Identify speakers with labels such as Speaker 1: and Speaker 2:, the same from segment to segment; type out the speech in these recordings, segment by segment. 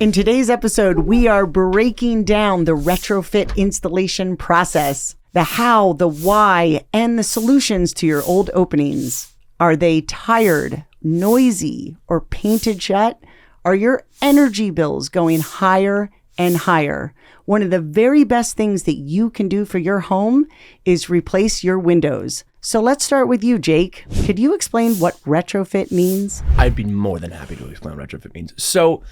Speaker 1: In today's episode, we are breaking down the retrofit installation process, the how, the why, and the solutions to your old openings. Are they tired, noisy, or painted shut? Are your energy bills going higher and higher? One of the very best things that you can do for your home is replace your windows. So let's start with you, Jake. Could you explain what retrofit means?
Speaker 2: I'd be more than happy to explain what retrofit means. So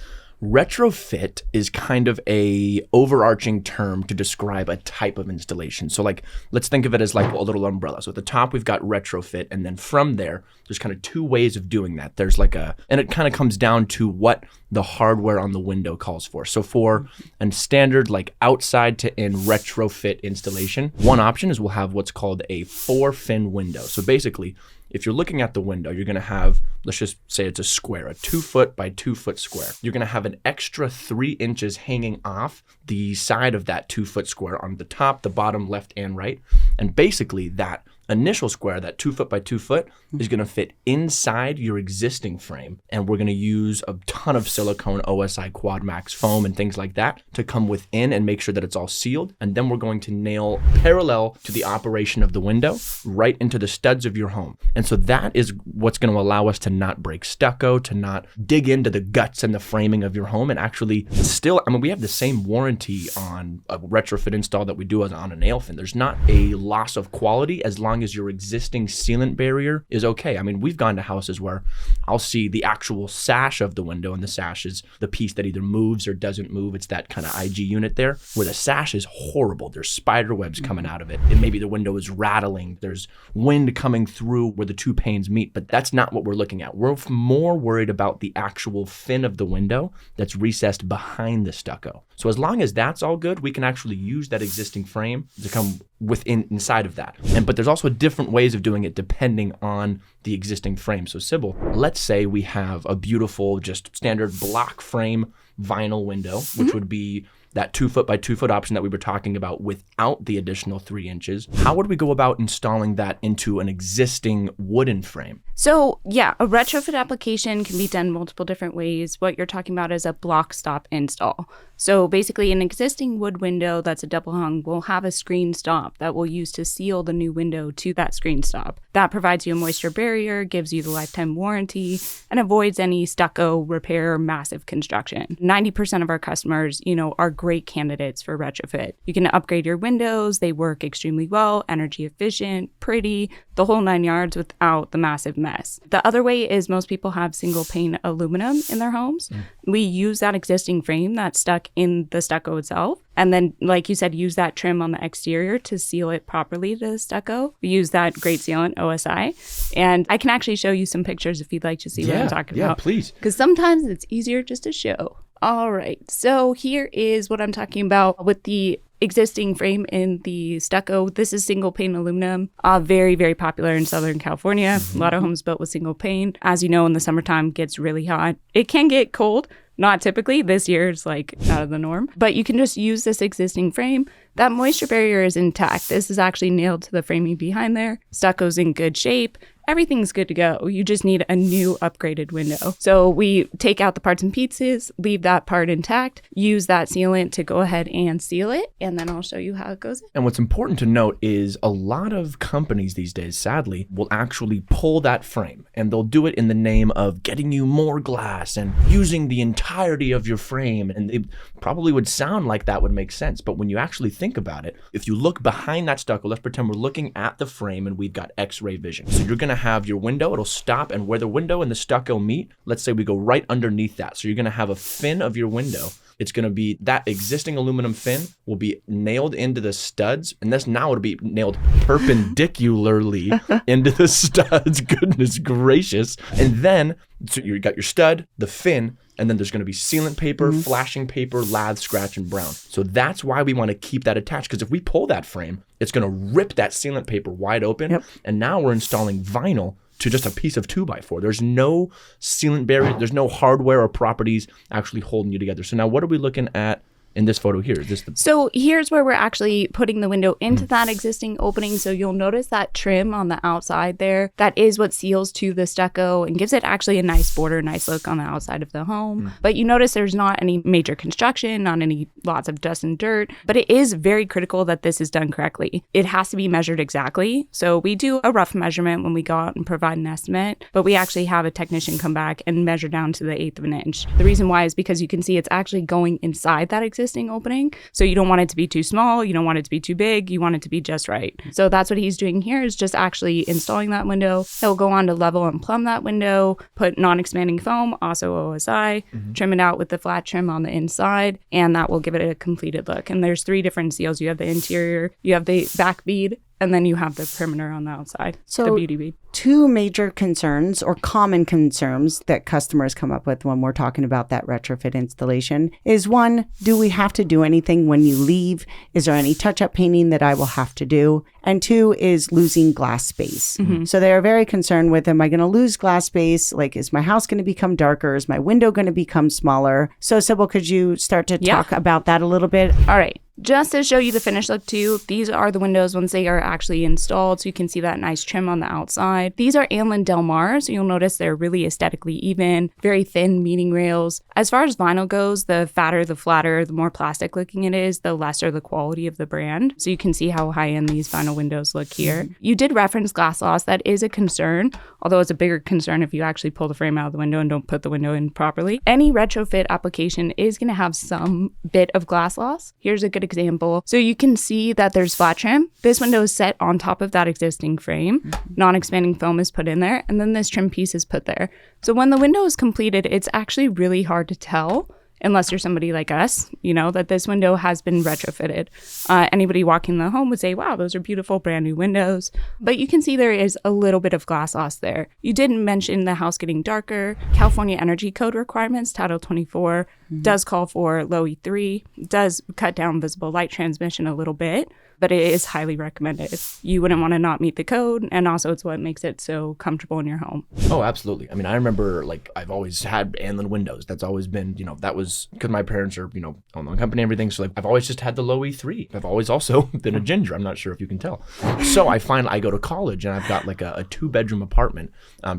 Speaker 2: retrofit is kind of a overarching term to describe a type of installation. So let's think of it as like a little umbrella. So at the top, we've got retrofit. And then from there, there's kind of two ways of doing that. There's and it kind of comes down to what the hardware on the window calls for. So for a standard outside to in retrofit installation, one option is we'll have what's called a 4-fin window. So basically, if you're looking at the window, you're going to have, let's just say it's a square, a 2-foot by 2-foot square. You're going to have an extra 3 inches hanging off the side of that 2-foot square on the top, the bottom, left, and right. And basically that initial square, that 2-foot by 2-foot, is going to fit inside your existing frame. And we're going to use a ton of silicone OSI Quad Max foam and things like that to come within and make sure that it's all sealed. And then we're going to nail parallel to the operation of the window right into the studs of your home. And so that is what's going to allow us to not break stucco, to not dig into the guts and the framing of your home, and actually still, we have the same warranty on a retrofit install that we do on a nail fin. There's not a loss of quality as long as your existing sealant barrier is okay. We've gone to houses where I'll see the actual sash of the window, and the sash is the piece that either moves or doesn't move. It's that kind of IG unit there where the sash is horrible. There's spider webs coming out of it. And maybe the window is rattling. There's wind coming through where the two panes meet, but that's not what we're looking at. We're more worried about the actual fin of the window that's recessed behind the stucco. So as long as that's all good, we can actually use that existing frame to come inside of that. But there's also different ways of doing it depending on the existing frame. So Sybil, let's say we have a beautiful, just standard block frame vinyl window, which would be that 2-foot by 2-foot option that we were talking about without the additional 3 inches. How would we go about installing that into an existing wooden frame?
Speaker 3: So yeah, a retrofit application can be done multiple different ways. What you're talking about is a block stop install. So basically an existing wood window that's a double hung will have a screen stop that we'll use to seal the new window to that screen stop. That provides you a moisture barrier, gives you the lifetime warranty, and avoids any stucco repair or massive construction. 90% of our customers, are great candidates for retrofit. You can upgrade your windows. They work extremely well, energy efficient, pretty, the whole 9 yards without the massive mess. The other way is most people have single pane aluminum in their homes. We use that existing frame that's stuck in the stucco itself. And then, like you said, use that trim on the exterior to seal it properly to the stucco. We use that great sealant, OSI. And I can actually show you some pictures if you'd like to see what I'm talking about.
Speaker 2: Yeah, please.
Speaker 3: Because sometimes it's easier just to show. All right. So here is what I'm talking about with the existing frame in the stucco. This is single pane aluminum, very, very popular in Southern California. A lot of homes built with single pane. As you know, in the summertime, it gets really hot. It can get cold. Not typically. This year it's out of the norm. But you can just use this existing frame. That moisture barrier is intact. This is actually nailed to the framing behind there. Stucco's in good shape. Everything's good to go. You just need a new upgraded window. So we take out the parts and pieces, leave that part intact, use that sealant to go ahead and seal it, and then I'll show you how it goes in.
Speaker 2: And what's important to note is a lot of companies these days, sadly, will actually pull that frame, and they'll do it in the name of getting you more glass and using the entirety of your frame. And it probably would sound like that would make sense, but when you actually think about it, if you look behind that stucco, let's pretend we're looking at the frame and we've got X-ray vision. So you're going to have your window, it'll stop, and where the window and the stucco meet, let's say we go right underneath that. So you're going to have a fin of your window. It's going to be that existing aluminum fin will be nailed into the studs, and now it'll be nailed perpendicularly into the studs. Goodness gracious. And then so you got your stud, the fin, and then there's going to be sealant paper, flashing paper, lath, scratch, and brown. So that's why we want to keep that attached, because if we pull that frame, it's going to rip that sealant paper wide open. Yep. And now we're installing vinyl to just a piece of 2x4. There's no sealant barrier. There's no hardware or properties actually holding you together. So now what are we looking at in this photo here? Is this the...
Speaker 3: So here's where we're actually putting the window into that existing opening. So you'll notice that trim on the outside there. That is what seals to the stucco and gives it actually a nice border, nice look on the outside of the home. But you notice there's not any major construction, not any lots of dust and dirt. But it is very critical that this is done correctly. It has to be measured exactly. So we do a rough measurement when we go out and provide an estimate, but we actually have a technician come back and measure down to the 1/8 of an inch. The reason why is because you can see it's actually going inside that existing opening. So you don't want it to be too small. You don't want it to be too big. You want it to be just right. So that's what he's doing here, is just actually installing that window. He'll go on to level and plumb that window, put non-expanding foam, also OSI, trim it out with the flat trim on the inside, and that will give it a completed look. And there's 3 different seals. You have the interior, you have the back bead, and then you have the perimeter on the outside,
Speaker 1: so
Speaker 3: the beauty bead.
Speaker 1: 2 major concerns or common concerns that customers come up with when we're talking about that retrofit installation is, 1, do we have to do anything when you leave? Is there any touch-up painting that I will have to do? And 2 is losing glass space. So they're very concerned with, am I going to lose glass space? Like, is my house going to become darker? Is my window going to become smaller? So Sybil, could you start to talk about that a little bit?
Speaker 3: All right. Just to show you the finished look too, these are the windows once they are actually installed. So you can see that nice trim on the outside. These are Anlin Del Mar, so you'll notice they're really aesthetically even, very thin meeting rails. As far as vinyl goes, the fatter, the flatter, the more plastic looking it is, the lesser the quality of the brand. So you can see how high end these vinyl windows look here. You did reference glass loss. That is a concern, although it's a bigger concern if you actually pull the frame out of the window and don't put the window in properly. Any retrofit application is going to have some bit of glass loss. Here's a good example. So you can see that there's flat trim. This window is set on top of that existing frame. Non-expanding foam is put in there, and then this trim piece is put there. So when the window is completed, it's actually really hard to tell, unless you're somebody like us, you know, that this window has been retrofitted. Anybody walking the home would say, wow, those are beautiful brand new windows. But you can see there is a little bit of glass loss there. You didn't mention the house getting darker. California Energy Code requirements, Title 24, does call for low E3, does cut down visible light transmission a little bit, but it is highly recommended. You wouldn't want to not meet the code, and also it's what makes it so comfortable in your home.
Speaker 2: Oh, absolutely. I mean, I remember, like, I've always had Anlin windows. That's always been, you know, that was because my parents are, you know, own the company and everything. So, like, I've always just had the low E3. I've always also been a ginger. I'm not sure if you can tell. So I go to college and I've got like a 2-bedroom apartment,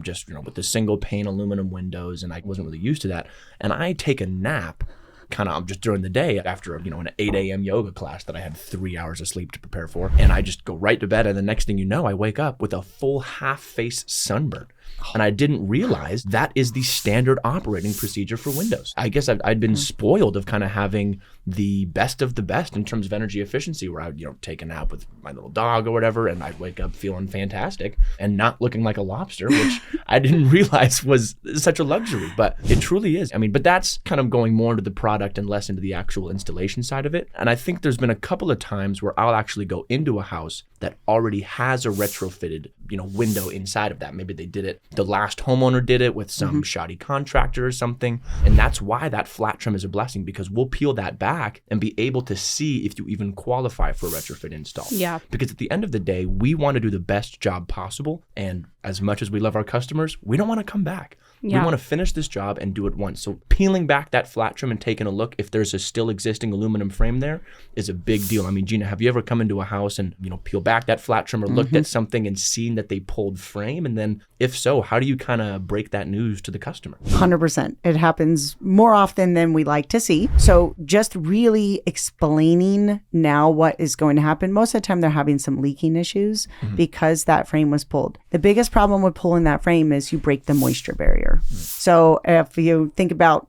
Speaker 2: just, you know, with the single pane aluminum windows, and I wasn't really used to that. And I take a nap kind of just during the day after, you know, an 8 a.m. yoga class that I had 3 hours of sleep to prepare for. And I just go right to bed. And the next thing you know, I wake up with a full half-face sunburn. And I didn't realize that is the standard operating procedure for Windows. I guess I'd been spoiled of kind of having the best of the best in terms of energy efficiency, where I'd, you know, take a nap with my little dog or whatever, and I'd wake up feeling fantastic and not looking like a lobster, which I didn't realize was such a luxury, but it truly is. I mean, but that's kind of going more into the product and less into the actual installation side of it. And I think there's been a couple of times where I'll actually go into a house that already has a retrofitted, you know, window inside of that. Maybe they did it, the last homeowner did it with some shoddy contractor or something. And that's why that flat trim is a blessing, because we'll peel that back and be able to see if you even qualify for a retrofit install.
Speaker 3: Yeah.
Speaker 2: Because at the end of the day, we want to do the best job possible. And as much as we love our customers, we don't want to come back.
Speaker 3: Yeah.
Speaker 2: We want to finish this job and do it once. So peeling back that flat trim and taking a look if there's a still existing aluminum frame there is a big deal. I mean, Gina, have you ever come into a house and, you know, peel back that flat trim or looked at something and seen that they pulled frame? And then if so, how do you kind of break that news to the customer?
Speaker 1: 100%. It happens more often than we like to see. So just really explaining now what is going to happen. Most of the time they're having some leaking issues because that frame was pulled. The biggest problem with pulling that frame is you break the moisture barrier. So if you think about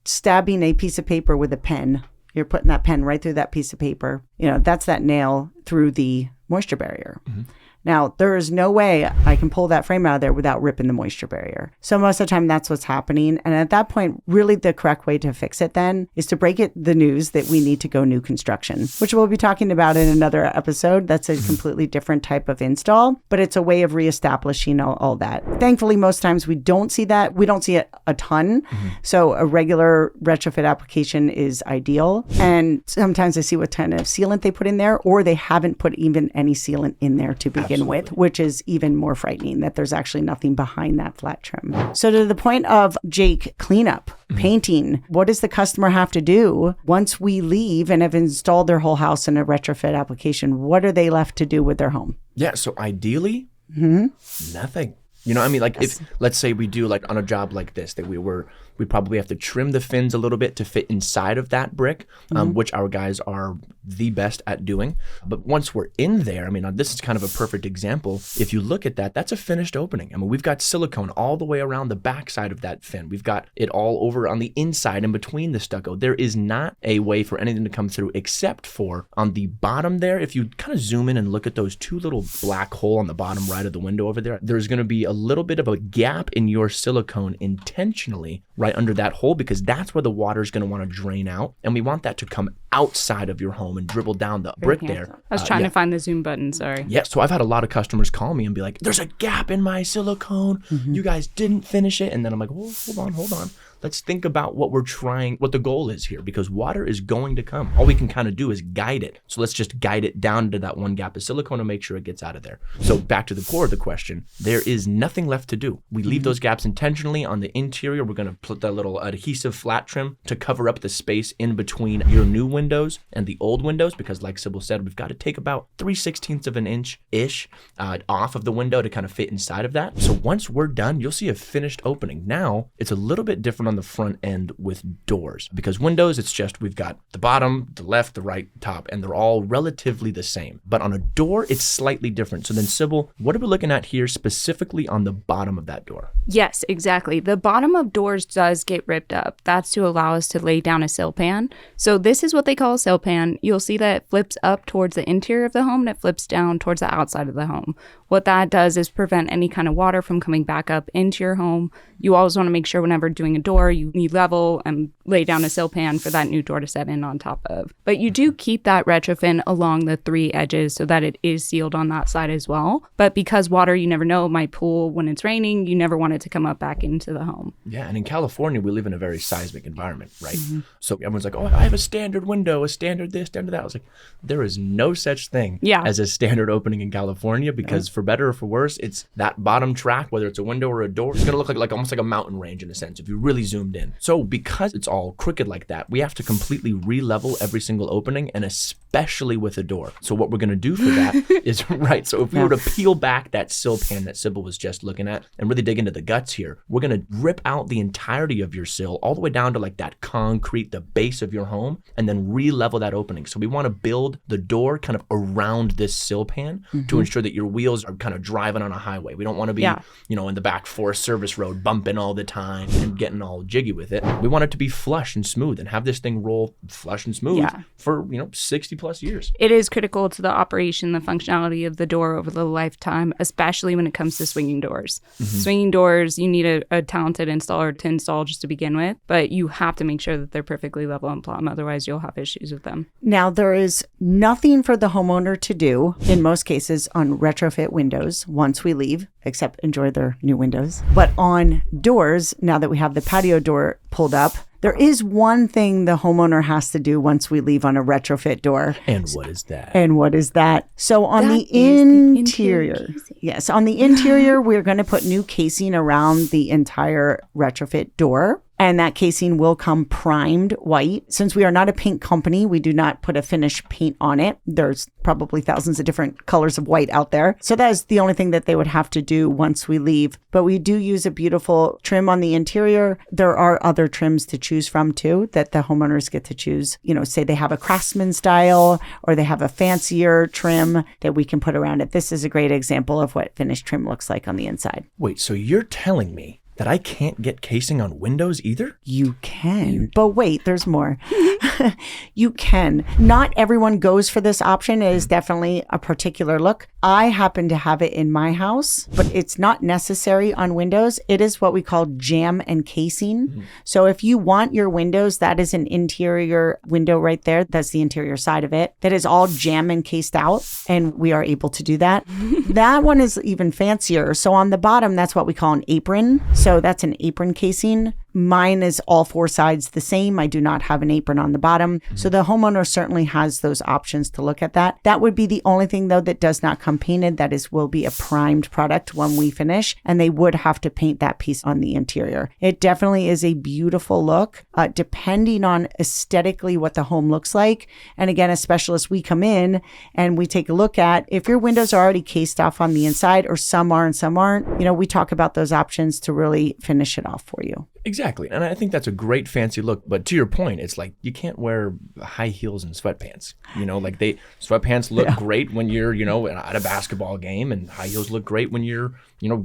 Speaker 1: stabbing a piece of paper with a pen, you're putting that pen right through that piece of paper. You know, that's that nail through the moisture barrier. Now, there is no way I can pull that frame out of there without ripping the moisture barrier. So most of the time, that's what's happening. And at that point, really the correct way to fix it then is to break it the news that we need to go new construction, which we'll be talking about in another episode. That's a completely different type of install, but it's a way of reestablishing all that. Thankfully, most times we don't see that. We don't see it a ton. So a regular retrofit application is ideal. And sometimes I see what kind of sealant they put in there, or they haven't put even any sealant in there to begin begin with, which is even more frightening that there's actually nothing behind that flat trim. So to the point of Jake, cleanup, painting, what does the customer have to do once we leave and have installed their whole house in a retrofit application? What are they left to do with their home?
Speaker 2: Yeah, so ideally, nothing. You know, I mean, like if, let's say we do like on a job like this, that we probably have to trim the fins a little bit to fit inside of that brick, which our guys are the best at doing. But once we're in there, I mean, this is kind of a perfect example. If you look at that, that's a finished opening. I mean, we've got silicone all the way around the back side of that fin. We've got it all over on the inside and between the stucco. There is not a way for anything to come through except for on the bottom there. If you kind of zoom in and look at those two little black hole on the bottom right of the window over there, there's going to be a little bit of a gap in your silicone intentionally right under that hole, because that's where the water is going to want to drain out. And we want that to come outside of your home and dribble down the brick there.
Speaker 3: I was trying to find the zoom button, sorry.
Speaker 2: Yeah, so I've had a lot of customers call me and be like, there's a gap in my silicone. You guys didn't finish it. And then I'm like, well, hold on. Let's think about what the goal is here, because water is going to come. All we can kind of do is guide it. So let's just guide it down to that one gap of silicone and make sure it gets out of there. So back to the core of the question, there is nothing left to do. We leave those gaps intentionally on the interior. We're going to put that little adhesive flat trim to cover up the space in between your new windows and the old windows, because like Sybil said, we've got to take about 3/16 of an inch-ish off of the window to kind of fit inside of that. So once we're done, you'll see a finished opening. Now, it's a little bit different on the front end with doors, because windows, it's just we've got the bottom, the left, the right, top, and they're all relatively the same. But on a door, it's slightly different. So then, Sybil, what are we looking at here specifically on the bottom of that door?
Speaker 3: Yes, exactly. The bottom of doors does get ripped up. That's to allow us to lay down a sill pan. So this is what they call a sill pan. You'll see that it flips up towards the interior of the home and it flips down towards the outside of the home. What that does is prevent any kind of water from coming back up into your home. You always want to make sure whenever doing a door, you need level and lay down a sill pan for that new door to set in on top of. But you do keep that retrofit along the three edges so that it is sealed on that side as well. But because water, you never know, might pool when it's raining, you never want it to come up back into the home.
Speaker 2: Yeah, and in California, we live in a very seismic environment, right? So everyone's like, oh, I have a standard window, a standard this, standard that. I was like, there is no such thing as a standard opening in California, because for better or for worse, it's that bottom track, whether it's a window or a door, it's going to look like almost like a mountain range in a sense, if you really zoomed in. So because it's all crooked like that, we have to completely re-level every single opening, and especially with a door. So what we're going to do for that is, right, so if we were to peel back that sill pan that Sybil was just looking at and really dig into the guts here, we're going to rip out the entirety of your sill all the way down to like that concrete, the base of your home, and then re-level that opening. So we want to build the door kind of around this sill pan to ensure that your wheels are kind of driving on a highway. We don't want to be, in the back Forest Service Road bumping all the time and getting all jiggy with it. We want it to be flush and smooth and have this thing roll flush and smooth for, 60 plus years.
Speaker 3: It is critical to the operation, the functionality of the door over the lifetime, especially when it comes to swinging doors. Swinging doors, you need a talented installer to install just to begin with, but you have to make sure that they're perfectly level and plumb. Otherwise, you'll have issues with them.
Speaker 1: Now, there is nothing for the homeowner to do, in most cases, on retrofit windows once we leave, except enjoy their new windows. But on doors, now that we have the patio door pulled up, there is one thing the homeowner has to do once we leave on a retrofit door.
Speaker 2: And what is that?
Speaker 1: So on the interior, yes, on the interior, we're going to put new casing around the entire retrofit door. And that casing will come primed white. Since we are not a paint company, we do not put a finish paint on it. There's probably thousands of different colors of white out there. So that is the only thing that they would have to do once we leave. But we do use a beautiful trim on the interior. There are other trims to choose from too, that the homeowners get to choose. Say they have a Craftsman style or they have a fancier trim that we can put around it. This is a great example of what finished trim looks like on the inside.
Speaker 2: Wait, so you're telling me that I can't get casing on windows either?
Speaker 1: You can. But wait, there's more. You can. Not everyone goes for this option. It is definitely a particular look. I happen to have it in my house, but it's not necessary on windows. It is what we call jam and casing. So if you want your windows, that is an interior window right there. That's the interior side of it. That is all jam and cased out. And we are able to do that. That one is even fancier. So on the bottom, that's what we call an apron. So that's an apron casing. Mine is all four sides the same. I do not have an apron on the bottom. So the homeowner certainly has those options to look at that. That would be the only thing though that does not come painted. That will be a primed product when we finish, and they would have to paint that piece on the interior. It definitely is a beautiful look, depending on aesthetically what the home looks like. And again, as specialists, we come in and we take a look at if your windows are already cased off on the inside, or some are and some aren't. We talk about those options to really finish it off for you.
Speaker 2: Exactly. And I think that's a great fancy look. But to your point, it's like you can't wear high heels and sweatpants. Sweatpants look great when you're, at a basketball game, and high heels look great when you're,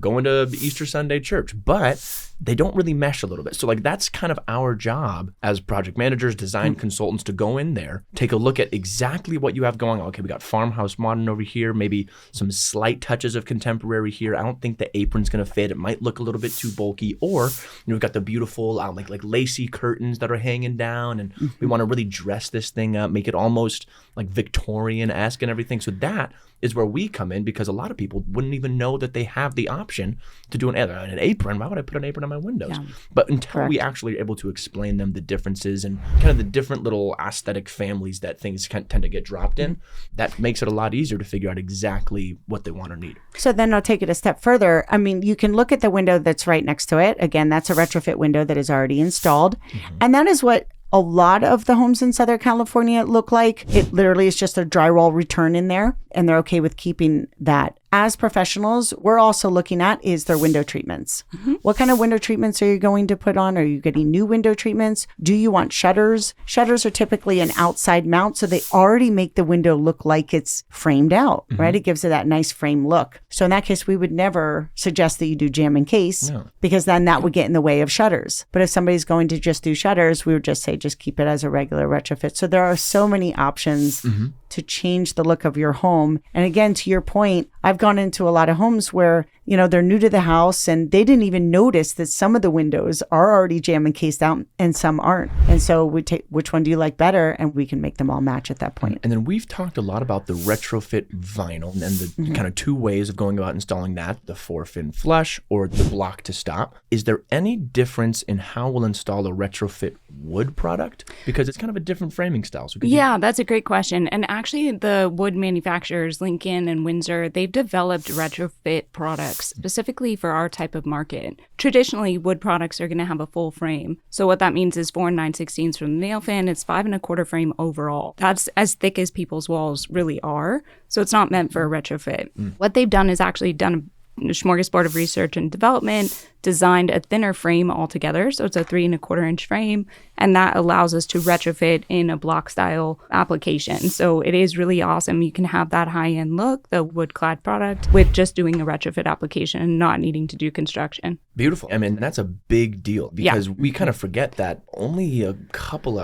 Speaker 2: going to Easter Sunday church. But they don't really mesh a little bit. So that's kind of our job as project managers, design consultants, to go in there, take a look at exactly what you have going on. Okay, we got farmhouse modern over here, maybe some slight touches of contemporary here. I don't think the apron's going to fit. It might look a little bit too bulky. Or we've got the beautiful like lacy curtains that are hanging down, and we want to really dress this thing up, make it almost like Victorian-esque and everything. So that is where we come in, because a lot of people wouldn't even know that they have the option to do an apron. Why would I put an apron on my windows? Yeah. But until we actually are able to explain them the differences and kind of the different little aesthetic families that things tend to get dropped in, that makes it a lot easier to figure out exactly what they want or need.
Speaker 1: So then I'll take it a step further. You can look at the window that's right next to it. Again, that's a retrofit window that is already installed. And that is what a lot of the homes in Southern California look like. It literally is just a drywall return in there, and they're okay with keeping that. As professionals, we're also looking at is their window treatments. What kind of window treatments are you going to put on? Are you getting new window treatments? Do you want shutters? Shutters are typically an outside mount, so they already make the window look like it's framed out, right? It gives it that nice frame look. So in that case, we would never suggest that you do jam and case, because then that would get in the way of shutters. But if somebody's going to just do shutters, we would just say, just keep it as a regular retrofit. So there are so many options to change the look of your home. And again, to your point, I've gone into a lot of homes where, they're new to the house and they didn't even notice that some of the windows are already jam and cased out and some aren't. And so we take, which one do you like better? And we can make them all match at that point.
Speaker 2: And then we've talked a lot about the retrofit vinyl and the kind of two ways of going about installing that, the 4-fin flush or the block to stop. Is there any difference in how we'll install a retrofit wood product? Because it's kind of a different framing style. So
Speaker 3: that's a great question. And actually the wood manufacturers, Lincoln and Windsor, they've developed retrofit products specifically for our type of market. Traditionally, wood products are going to have a full frame. So what that means is 4 9/16 from the nail fin. It's 5 1/4 frame overall. That's as thick as people's walls really are. So it's not meant for a retrofit. What they've done is actually done a smorgasbord of research and development, designed a thinner frame altogether. So it's a 3 1/4 inch frame, and that allows us to retrofit in a block style application. So it is really awesome. You can have that high end look, the wood clad product, with just doing a retrofit application and not needing to do construction.
Speaker 2: Beautiful. That's a big deal, because we kind of forget that only a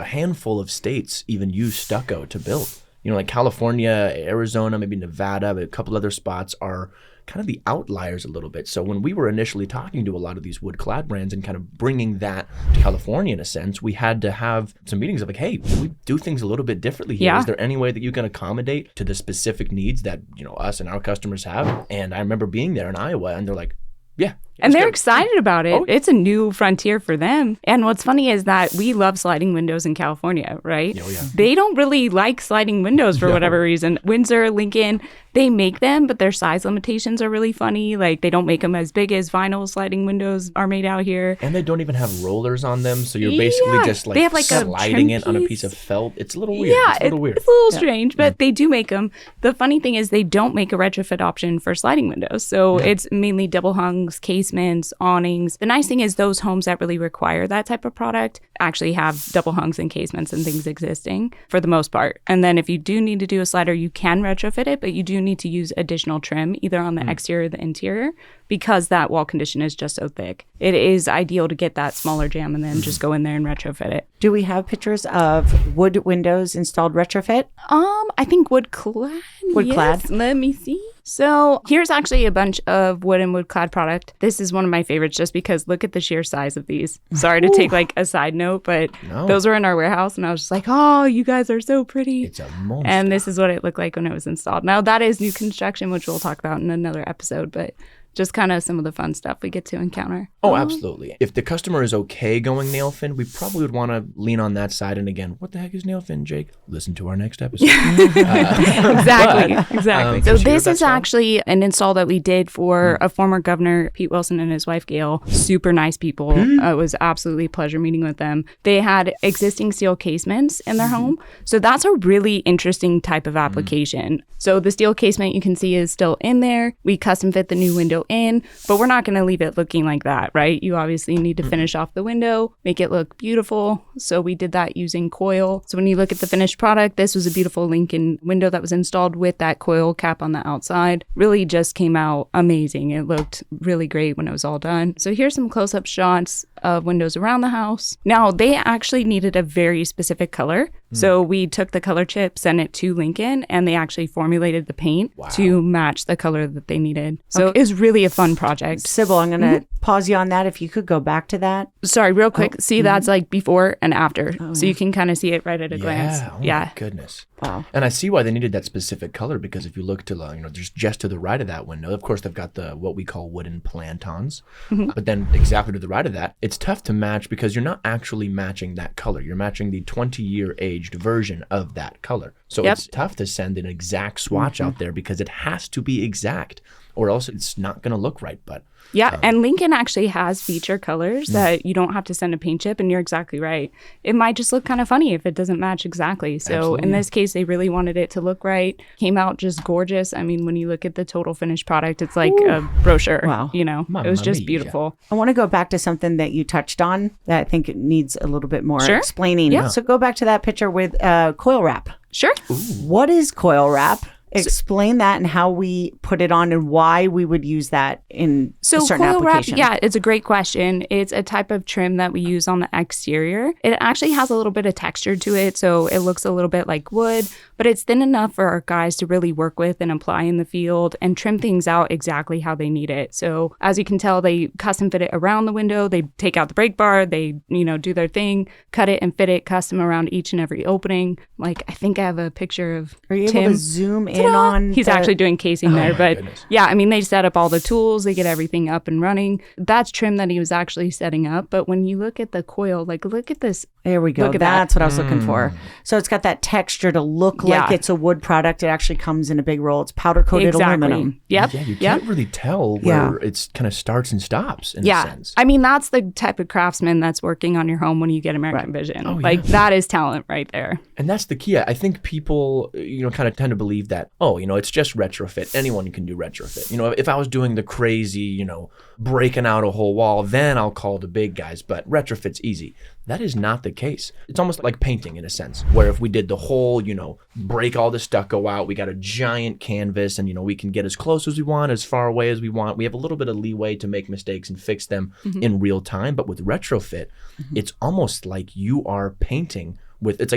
Speaker 2: handful of states even use stucco to build. Like California, Arizona, maybe Nevada, but a couple other spots are kind of the outliers a little bit. So when we were initially talking to a lot of these wood clad brands and kind of bringing that to California in a sense, we had to have some meetings of like, hey, we do things a little bit differently here. Is there any way that you can accommodate to the specific needs that, us and our customers have? And I remember being there in Iowa, and they're like, yeah.
Speaker 3: And they're excited about it. Oh. It's a new frontier for them. And what's funny is that we love sliding windows in California, right?
Speaker 2: Oh, yeah.
Speaker 3: They don't really like sliding windows for whatever reason. Windsor, Lincoln, they make them, but their size limitations are really funny. Like, they don't make them as big as vinyl sliding windows are made out here.
Speaker 2: And they don't even have rollers on them. So you're basically just
Speaker 3: they have like
Speaker 2: sliding it on a piece of felt. It's a little weird.
Speaker 3: Yeah,
Speaker 2: it's a
Speaker 3: little strange, but they do make them. The funny thing is they don't make a retrofit option for sliding windows. So it's mainly double hungs, casements, awnings. The nice thing is those homes that really require that type of product actually have double hungs and casements and things existing for the most part. And then if you do need to do a slider, you can retrofit it, but you do need to use additional trim either on the exterior or the interior, because that wall condition is just so thick. It is ideal to get that smaller jam and then just go in there and retrofit it.
Speaker 1: Do we have pictures of wood windows installed retrofit?
Speaker 3: I think wood clad.
Speaker 1: Wood clad.
Speaker 3: Let me see. So here's actually a bunch of wood and wood clad product. This is one of my favorites just because look at the sheer size of these. Sorry to take like a side note, but those were in our warehouse and I was just like, oh, you guys are so pretty.
Speaker 2: It's a monster.
Speaker 3: And this is what it looked like when it was installed. Now that is new construction, which we'll talk about in another episode, but just kind of some of the fun stuff we get to encounter.
Speaker 2: Oh, absolutely. If the customer is okay going nail fin, we probably would want to lean on that side. And again, what the heck is nail fin, Jake? Listen to our next episode.
Speaker 3: Exactly. So this is actually an install that we did for a former governor, Pete Wilson, and his wife, Gail. Super nice people. It was absolutely a pleasure meeting with them. They had existing steel casements in their home. So that's a really interesting type of application. So the steel casement you can see is still in there. We custom fit the new window in, but we're not going to leave it looking like that, right? You obviously need to finish off the window, make it look beautiful. So we did that using coil. So when you look at the finished product, this was a beautiful Lincoln window that was installed with that coil cap on the outside. Really just came out amazing. It looked really great when it was all done. So here's some close-up shots of windows around the house. Now, they actually needed a very specific color. So we took the color chip, sent it to Lincoln, and they actually formulated the paint to match the color that they needed. So it was really a fun project.
Speaker 1: Sybil, I'm going to pause you on that. If you could go back to that.
Speaker 3: Sorry, real quick. See, that's like before and after. So you can kind of see it right at a glance.
Speaker 2: Oh my goodness.
Speaker 1: Wow.
Speaker 2: And I see why they needed that specific color, because if you look to just to the right of that window, of course they've got the what we call wooden plantons, but then exactly to the right of that, it's tough to match because you're not actually matching that color. You're matching the 20-year aged version of that color. So it's tough to send an exact swatch out there because it has to be exact, or else it's not going to look right. But
Speaker 3: and Lincoln actually has feature colors that you don't have to send a paint chip, and you're exactly right. It might just look kind of funny if it doesn't match exactly. So in this case, they really wanted it to look right. Came out just gorgeous. I mean, when you look at the total finished product, it's like a brochure. Wow. It was just beautiful.
Speaker 1: I want to go back to something that you touched on that I think it needs a little bit more explaining.
Speaker 3: Yeah.
Speaker 1: So go back to that picture with coil wrap.
Speaker 3: Sure.
Speaker 1: What is coil wrap? Explain that and how we put it on and why we would use that in a certain
Speaker 3: coil
Speaker 1: application.
Speaker 3: Wrap, it's a great question. It's a type of trim that we use on the exterior. It actually has a little bit of texture to it, so it looks a little bit like wood, but it's thin enough for our guys to really work with and apply in the field and trim things out exactly how they need it. So as you can tell, they custom fit it around the window. They take out the brake bar, they, do their thing, cut it and fit it custom around each and every opening. Like, I think I have a picture of
Speaker 1: Are you
Speaker 3: Tim.
Speaker 1: able to zoom in on
Speaker 3: He's actually doing casing there, but they set up all the tools, they get everything up and running. That's trim that he was actually setting up. But when you look at the coil, look at this.
Speaker 1: There we go. That's what I was looking for. So it's got that texture to look like it's a wood product. It actually comes in a big roll. It's powder coated aluminum.
Speaker 3: Yep.
Speaker 2: Yeah, you can't really tell where it's kind of starts and stops in a sense.
Speaker 3: I mean, that's the type of craftsman that's working on your home when you get American Vision. That is talent right there.
Speaker 2: And that's the key. I think people, kind of tend to believe that, it's just retrofit. Anyone can do retrofit. If I was doing the crazy, breaking out a whole wall, then I'll call the big guys. But retrofit's easy. That is not the case. It's almost like painting in a sense, where if we did the whole, break all the stucco out, we got a giant canvas and, we can get as close as we want, as far away as we want. We have a little bit of leeway to make mistakes and fix them in real time. But with retrofit, it's almost like you are painting it's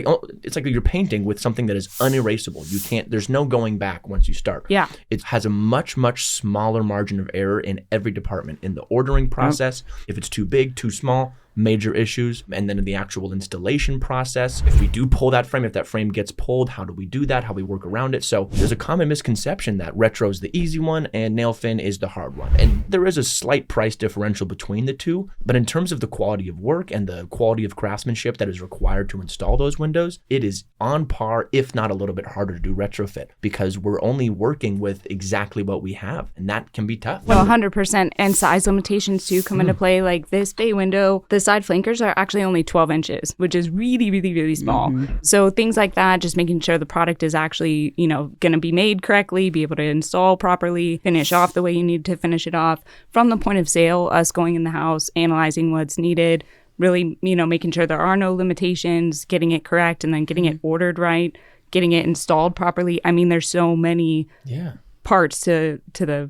Speaker 2: like you're painting with something that is unerasable. There's no going back once you start.
Speaker 3: Yeah.
Speaker 2: It has a much, much smaller margin of error in every department. In the ordering process, if it's too big, too small, major issues. And then in the actual installation process, if we do pull that frame, if that frame gets pulled, how do we do that? How we work around it? So there's a common misconception that retro is the easy one and nail fin is the hard one. And there is a slight price differential between the two. But in terms of the quality of work and the quality of craftsmanship that is required to install those windows, it is on par, if not a little bit harder to do retrofit, because we're only working with exactly what we have. And that can be tough.
Speaker 3: Well, 100%. And size limitations too come into play. Like this bay window, the side flankers are actually only 12 inches, which is really, really, really small. So things like that, just making sure the product is actually, going to be made correctly, be able to install properly, finish off the way you need to finish it off. From the point of sale, us going in the house, analyzing what's needed, really, making sure there are no limitations, getting it correct, and then getting it ordered right, getting it installed properly. I mean, there's so many parts to the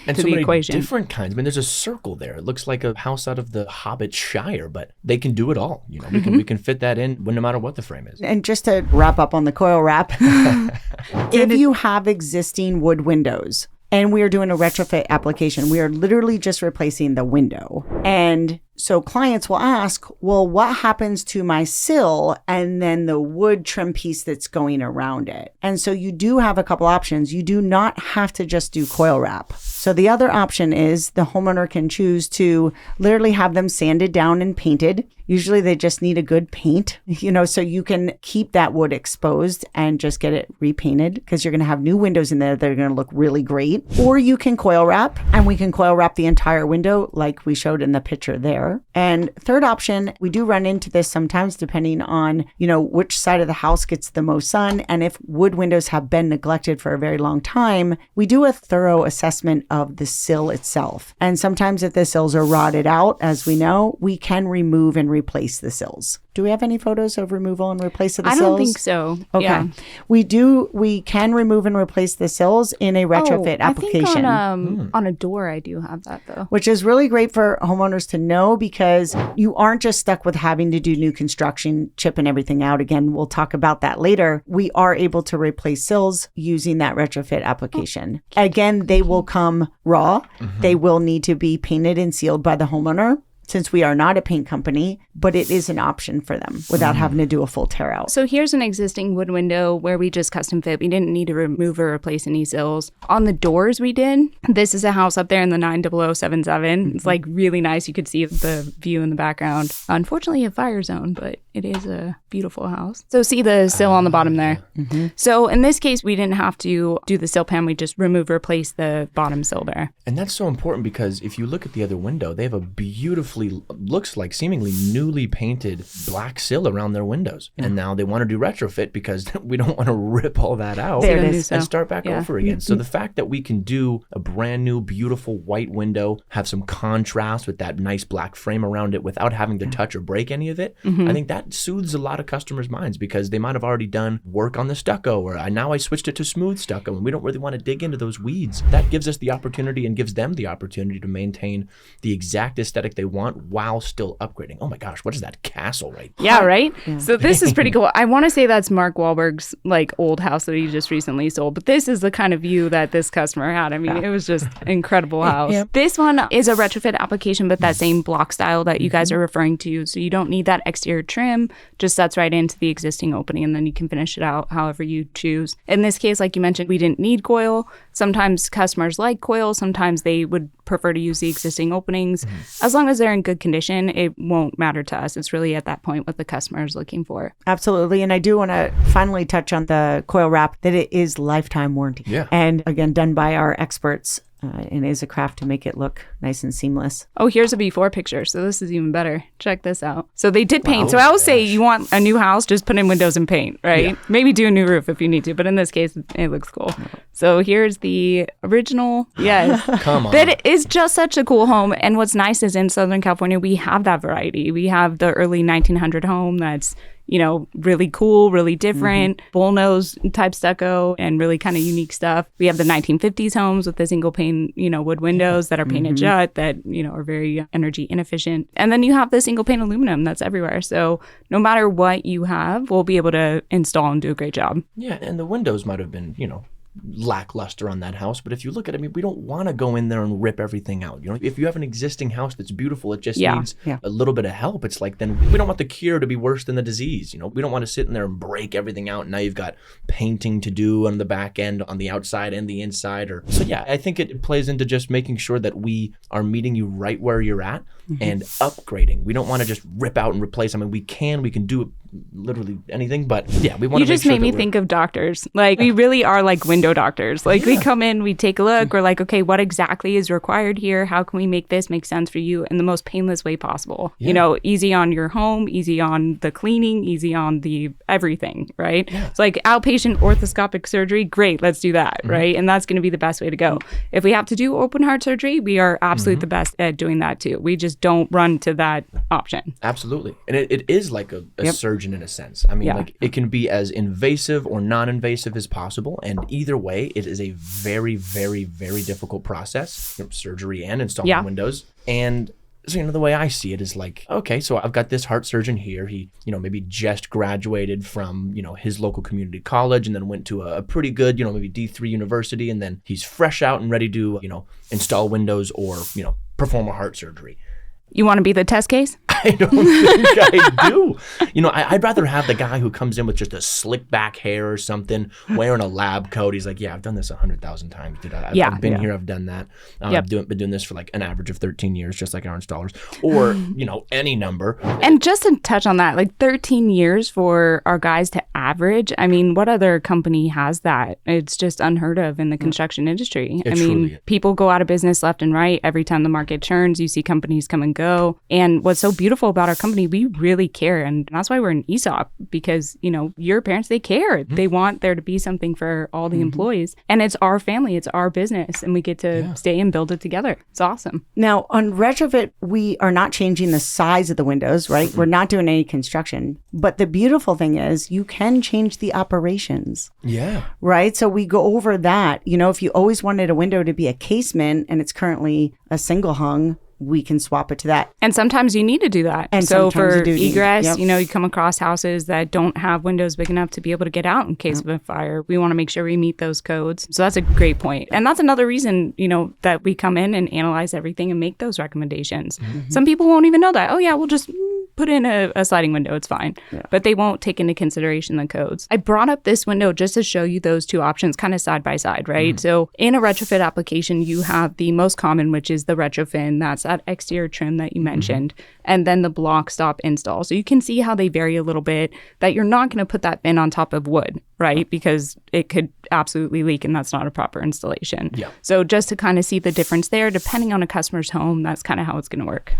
Speaker 2: and
Speaker 3: to
Speaker 2: so
Speaker 3: the
Speaker 2: many
Speaker 3: equation.
Speaker 2: Different kinds. I mean, there's a circle there. It looks like a house out of the Hobbit Shire, but they can do it all. We can fit that in no matter what the frame is.
Speaker 1: And just to wrap up on the coil wrap, if you have existing wood windows and we are doing a retrofit application, we are literally just replacing the window. And so clients will ask, well, what happens to my sill and then the wood trim piece that's going around it? And so you do have a couple options. You do not have to just do coil wrap. So the other option is the homeowner can choose to literally have them sanded down and painted. Usually they just need a good paint, so you can keep that wood exposed and just get it repainted because you're going to have new windows in there that are going to look really great. Or you can coil wrap, and we can coil wrap the entire window like we showed in the picture there. And third option, we do run into this sometimes depending on, which side of the house gets the most sun. And if wood windows have been neglected for a very long time, we do a thorough assessment of the sill itself. And sometimes if the sills are rotted out, as we know, we can remove and replace the sills. Do we have any photos of removal and replace of the sills?
Speaker 3: I don't think so.
Speaker 1: Okay.
Speaker 3: Yeah.
Speaker 1: We can remove and replace the sills in a retrofit application.
Speaker 3: I think on a door, I do have that though.
Speaker 1: Which is really great for homeowners to know because you aren't just stuck with having to do new construction, chipping everything out. Again, we'll talk about that later. We are able to replace sills using that retrofit application. Again, they will come raw. They will need to be painted and sealed by the homeowner, since we are not a paint company, but it is an option for them without having to do a full tear out.
Speaker 3: So here's an existing wood window where we just custom fit. We didn't need to remove or replace any sills. On the doors we did. This is a house up there in the 90077. It's like really nice. You could see the view in the background. Unfortunately a fire zone, but it is a beautiful house. So see the sill on the bottom there. So in this case, we didn't have to do the sill pan. We just replace the bottom sill there.
Speaker 2: And that's so important because if you look at the other window, they have a beautiful looks like seemingly newly painted black sill around their windows. And now they want to do retrofit because we don't want to rip all that out and start back over again. So the fact that we can do a brand new, beautiful white window, have some contrast with that nice black frame around it without having to touch or break any of it, I think that soothes a lot of customers' minds because they might have already done work on the stucco or now I switched it to smooth stucco and we don't really want to dig into those weeds. That gives us the opportunity and gives them the opportunity to maintain the exact aesthetic they want while still upgrading. Oh my gosh, what is that castle right there?
Speaker 3: Yeah, right? Yeah. So this is pretty cool. I want to say that's Mark Wahlberg's old house that he just recently sold, but this is the kind of view that this customer had. I mean, it was just incredible house. This one is a retrofit application, but that same block style that you guys are referring to. So you don't need that exterior trim, just sets right into the existing opening and then you can finish it out however you choose. In this case, like you mentioned, we didn't need coil. Sometimes customers like coil. Sometimes they would prefer to use the existing openings. As long as they're in good condition, it won't matter to us. It's really at that point what the customer is looking for.
Speaker 1: Absolutely. And I do want to finally touch on the coil wrap, that it is lifetime warranty.
Speaker 2: Yeah.
Speaker 1: And again, done by our experts. And it is a craft to make it look nice and seamless.
Speaker 3: Oh, here's a before picture. So this is even better. Check this out. So they did paint. So I will say you want a new house, just put in windows and paint, right? Yeah. Maybe do a new roof if you need to. But in this case, it looks cool. So here's the original. Yes.
Speaker 2: Come on.
Speaker 3: That is just such a cool home. And what's nice is in Southern California, we have that variety. We have the early 1900 home that's really cool, really different, bullnose type stucco and really kind of unique stuff. We have the 1950s homes with the single pane, wood windows that are painted jet that, are very energy inefficient. And then you have the single pane aluminum that's everywhere. So no matter what you have, we'll be able to install and do a great job.
Speaker 2: Yeah, and the windows might have been, lackluster on that house, but if you look at it, we don't want to go in there and rip everything out. If you have an existing house that's beautiful, it just needs a little bit of help. It's like, then we don't want the cure to be worse than the disease. We don't want to sit in there and break everything out. Now you've got painting to do on the back end, on the outside and the inside. So yeah, I think it plays into just making sure that we are meeting you right where you're at and upgrading. We don't want to just rip out and replace. I mean, we can do literally anything, but yeah, we want to.
Speaker 3: You just made me think of doctors. We really are like window doctors. We come in, we take a look, we're like, okay, what exactly is required here? How can we make this make sense for you in the most painless way possible? Easy on your home, easy on the cleaning, easy on the everything, right? It's like outpatient orthoscopic surgery, great, let's do that, right? And that's going to be the best way to go. If we have to do open heart surgery, we are absolutely the best at doing that too. We just don't run to that option.
Speaker 2: Absolutely. And it is like a surgeon in a sense. I mean, it can be as invasive or non-invasive as possible. And either way, it is a very, very, very difficult process, surgery and installing windows. And so, the way I see it is like, okay, so I've got this heart surgeon here. He, maybe just graduated from, his local community college and then went to a pretty good, maybe D3 university. And then he's fresh out and ready to, install windows or, perform a heart surgery.
Speaker 3: You want to be the test case?
Speaker 2: I don't think I do. You know, I'd rather have the guy who comes in with just a slick back hair or something, wearing a lab coat. He's like, yeah, I've done this 100,000 times, dude. I've been here, I've done that. I've been doing this for like an average of 13 years, just like our installers, or, you know, any number.
Speaker 3: And just to touch on that, like 13 years for our guys to average. I mean, what other company has that? It's just unheard of in the construction industry.
Speaker 2: It
Speaker 3: I
Speaker 2: truly
Speaker 3: mean,
Speaker 2: is.
Speaker 3: people go out of business left and right. Every time the market churns, you see companies come and go. And what's so beautiful about our company, we really care. And that's why we're an ESOP, because, you know, your parents, they care. They want there to be something for all the employees. And it's our family, it's our business, and we get to stay and build it together. It's awesome.
Speaker 1: Now, on Retrofit, we are not changing the size of the windows, right? We're not doing any construction. But the beautiful thing is you can change the operations,
Speaker 2: Yeah.
Speaker 1: right? So we go over that. You know, if you always wanted a window to be a casement and it's currently a single hung, we can swap it to that.
Speaker 3: And sometimes you need to do that.
Speaker 1: And
Speaker 3: so
Speaker 1: sometimes
Speaker 3: for
Speaker 1: you do need-
Speaker 3: egress,
Speaker 1: yep.
Speaker 3: you know, you come across houses that don't have windows big enough to be able to get out in case of a fire. We want to make sure we meet those codes. So that's a great point. And that's another reason, you know, that we come in and analyze everything and make those recommendations. Some people won't even know that. Oh, yeah, we'll just put in a sliding window. It's fine. But they won't take into consideration the codes. I brought up this window just to show you those two options kind of side by side, right? So in a retrofit application, you have the most common, which is the retrofin. That's that exterior trim that you mentioned, and then the block stop install. So you can see how they vary a little bit, that you're not going to put that fin on top of wood, right? Because it could absolutely leak and that's not a proper installation.
Speaker 2: Yeah.
Speaker 3: So just to kind of see the difference there, depending on a customer's home, that's kind of how it's going to work.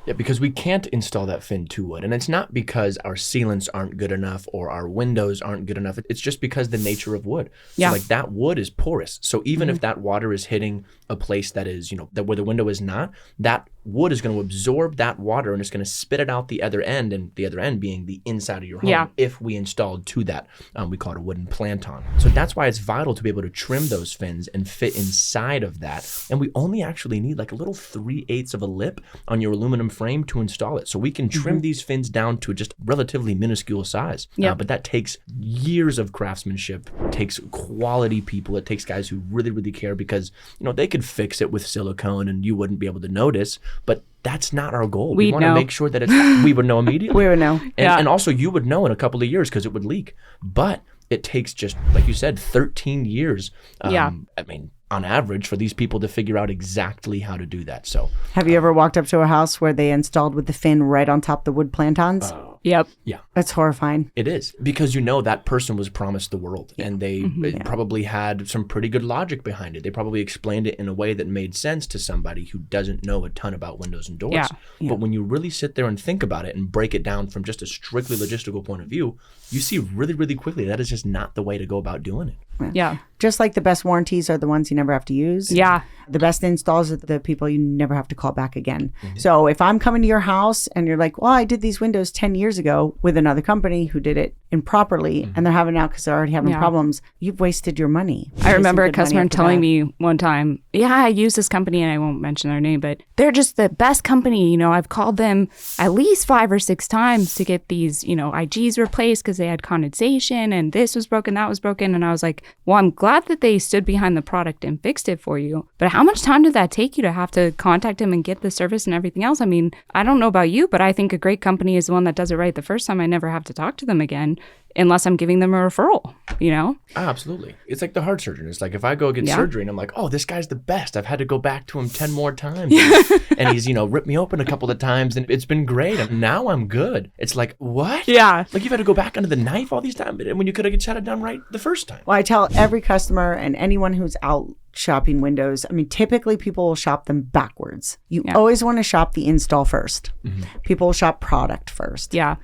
Speaker 2: Yeah, because we can't install that fin to wood. And it's not because our sealants aren't good enough or our windows aren't good enough. It's just because the nature of wood. So
Speaker 3: Yeah.
Speaker 2: like that wood is porous. So even if that water is hitting a place that is, you know, that where the window is not, that wood is going to absorb that water and it's going to spit it out the other end, and the other end being the inside of your home.
Speaker 3: Yeah.
Speaker 2: If we installed to that, we call it a wooden planton. So that's why it's vital to be able to trim those fins and fit inside of that. And we only actually need like a little 3/8 of a lip on your aluminum frame to install it. So we can trim these fins down to just relatively minuscule size.
Speaker 3: Yep.
Speaker 2: But that takes years of craftsmanship, takes quality people. It takes guys who really, really care, because, you know, they could fix it with silicone and you wouldn't be able to notice, but that's not our goal. We
Speaker 3: We'd
Speaker 2: want to
Speaker 3: know.
Speaker 2: make sure that we would know immediately.
Speaker 1: We would know.
Speaker 2: And also you would know in a couple of years because it would leak. But it takes just, like you said, 13 years. I mean, on average, for these people to figure out exactly how to do that. So
Speaker 1: Have you ever walked up to a house where they installed with the fin right on top of the wood plantons?
Speaker 3: Yep.
Speaker 2: yeah.
Speaker 1: That's horrifying.
Speaker 2: It is, because you know that person was promised the world, and they probably had some pretty good logic behind it. They probably explained it in a way that made sense to somebody who doesn't know a ton about windows and doors.
Speaker 3: Yeah.
Speaker 2: But when you really sit there and think about it and break it down from just a strictly logistical point of view, you see really, really quickly that is just not the way to go about doing it.
Speaker 3: Yeah.
Speaker 1: Just like the best warranties are the ones you never have to use.
Speaker 3: Yeah.
Speaker 1: The best installs are the people you never have to call back again. So if I'm coming to your house and you're like, well, I did these windows 10 years ago with another company who did it improperly and they're having it out because they're already having problems, you've wasted your money.
Speaker 3: I remember a
Speaker 1: Wasted good money
Speaker 3: customer
Speaker 1: after
Speaker 3: telling
Speaker 1: that.
Speaker 3: me one time, yeah, I use this company and I won't mention their name, but they're just the best company. You know, I've called them at least 5 or 6 times to get these, you know, IGs replaced because they had condensation and this was broken, that was broken. And I was like, well, I'm glad that they stood behind the product and fixed it for you. But how much time did that take you to have to contact them and get the service and everything else? I mean, I don't know about you, but I think a great company is the one that does it right the first time. I never have to talk to them again unless I'm giving them a referral, you know?
Speaker 2: Absolutely. It's like the heart surgeon. It's like if I go get surgery and I'm like, oh, this guy's the best. I've had to go back to him 10 more times. And he's, you know, ripped me open a couple of times and it's been great. And now I'm good. It's like, what?
Speaker 3: Yeah.
Speaker 2: Like you've had to go back under the knife all these times when you could have had it done right the first time.
Speaker 1: Well, I tell every customer and anyone who's out shopping windows, I mean, typically people will shop them backwards. You always want to shop the install first. People will shop product first.
Speaker 3: Yeah.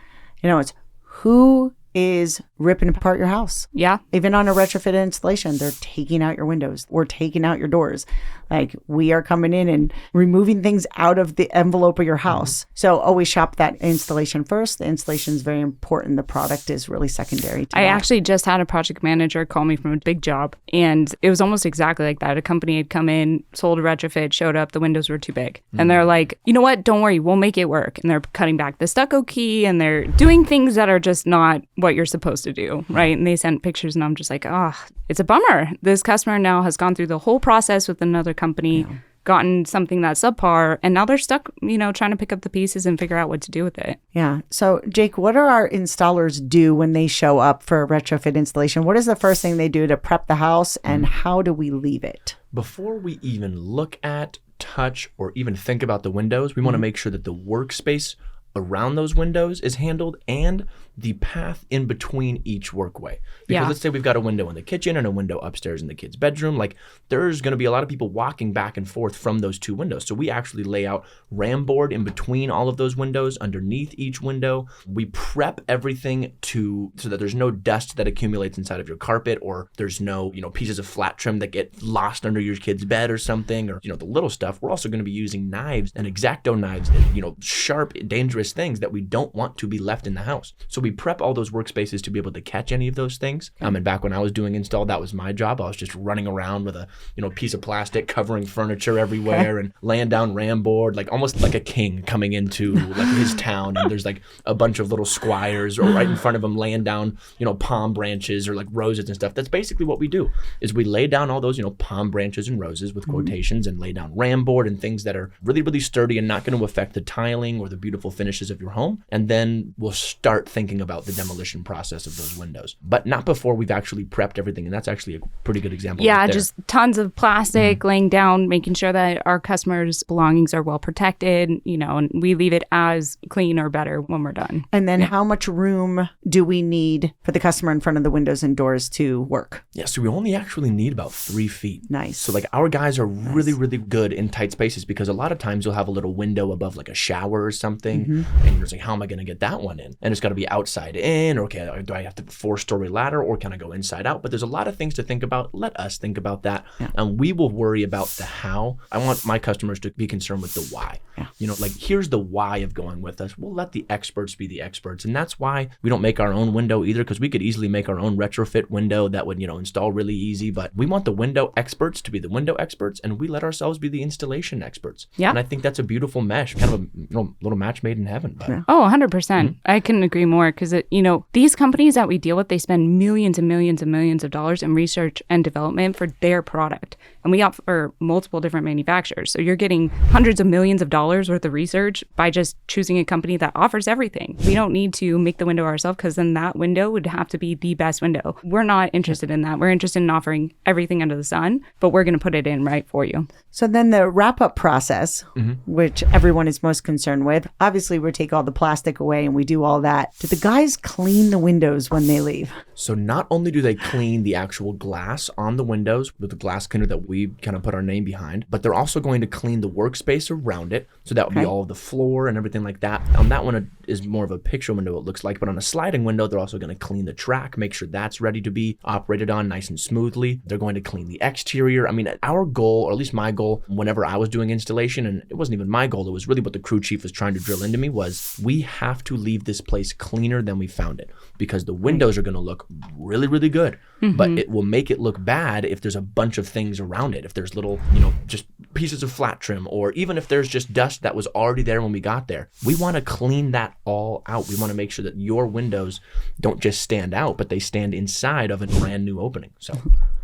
Speaker 1: You know, it's who is ripping apart your house.
Speaker 3: Yeah.
Speaker 1: Even on a retrofit installation, they're taking out your windows or taking out your doors. Like we are coming in and removing things out of the envelope of your house. So always shop that installation first. The installation is very important. The product is really secondary to
Speaker 3: I
Speaker 1: that.
Speaker 3: actually just had a project manager call me from a big job, and it was almost exactly like that. A company had come in, sold a retrofit, showed up, the windows were too big. And they're like, you know what? Don't worry, we'll make it work. And they're cutting back the stucco key and they're doing things that are just not what you're supposed to do, right? And they sent pictures and I'm just like, oh, it's a bummer. This customer now has gone through the whole process with another company. gotten something that's subpar, and now they're stuck, trying to pick up the pieces and figure out what to do with it.
Speaker 1: Yeah. So, Jake, what do our installers do when they show up for a retrofit installation? What is the first thing they do to prep the house, and how do we leave it?
Speaker 2: Before we even look at, touch, or even think about the windows, we want to make sure that the workspace around those windows is handled and the path in between each workway. Because let's say we've got a window in the kitchen and a window upstairs in the kids' bedroom. Like, there's going to be a lot of people walking back and forth from those two windows. So we actually lay out ram board in between all of those windows, underneath each window. We prep everything so that there's no dust that accumulates inside of your carpet, or there's no, pieces of flat trim that get lost under your kid's bed or something, or, the little stuff. We're also going to be using knives and X-Acto knives, and, sharp, dangerous things that we don't want to be left in the house. So we prep all those workspaces to be able to catch any of those things. And back when I was doing install, that was my job. I was just running around with a piece of plastic covering furniture everywhere and laying down ram board, like almost like a king coming into like his town. And there's like a bunch of little squires or right in front of him laying down, palm branches or like roses and stuff. That's basically what we do, is we lay down all those, palm branches and roses with quotations, and lay down ram board and things that are really, really sturdy and not going to affect the tiling or the beautiful finishes of your home. And then we'll start thinking about the demolition process of those windows, but not before we've actually prepped everything. And that's actually a pretty good example.
Speaker 3: Yeah,
Speaker 2: right there.
Speaker 3: just tons of plastic laying down, making sure that our customers' belongings are well protected, and we leave it as clean or better when we're done.
Speaker 1: And then how much room do we need for the customer in front of the windows and doors to work?
Speaker 2: Yeah, so we only actually need about 3 feet.
Speaker 1: Nice.
Speaker 2: So like our guys are really, really good in tight spaces, because a lot of times you'll have a little window above like a shower or something, and you're like, how am I going to get that one in? And it's got to be outside in, or okay, do I have to 4-story ladder, or can I go inside out? But there's a lot of things to think about. Let us think about that. Yeah. And we will worry about the how. I want my customers to be concerned with the why. Yeah. Like, here's the why of going with us. We'll let the experts be the experts. And that's why we don't make our own window either, because we could easily make our own retrofit window that would, install really easy. But we want the window experts to be the window experts, and we let ourselves be the installation experts. Yeah. And I think that's a beautiful mesh, kind of a little match made in heaven. But.
Speaker 3: Yeah. Oh, 100%. I couldn't agree more, because, these companies that we deal with, they spend millions and millions and millions of dollars in research and development for their product. And we offer multiple different manufacturers. So you're getting hundreds of millions of dollars worth of research by just choosing a company that offers everything. We don't need to make the window ourselves, because then that window would have to be the best window. We're not interested in that. We're interested in offering everything under the sun, but we're going to put it in right for you.
Speaker 1: So then the wrap-up process, which everyone is most concerned with, obviously we take all the plastic away and we do all that. Do the guys clean the windows when they leave?
Speaker 2: So not only do they clean the actual glass on the windows with the glass cleaner that we kind of put our name behind, but they're also going to clean the workspace around it. So that would be all of the floor and everything like that. On that one, it is more of a picture window, it looks like. But on a sliding window, they're also going to clean the track, make sure that's ready to be operated on nice and smoothly. They're going to clean the exterior. I mean, our goal, or at least my goal, whenever I was doing installation, and it wasn't even my goal, it was really what the crew chief was trying to drill into me, was we have to leave this place cleaner than we found it, because the windows are going to look really, really good, but it will make it look bad if there's a bunch of things around it. If there's little, just pieces of flat trim, or even if there's just dust that was already there when we got there. We want to clean that all out. We want to make sure that your windows don't just stand out, but they stand inside of a brand new opening. So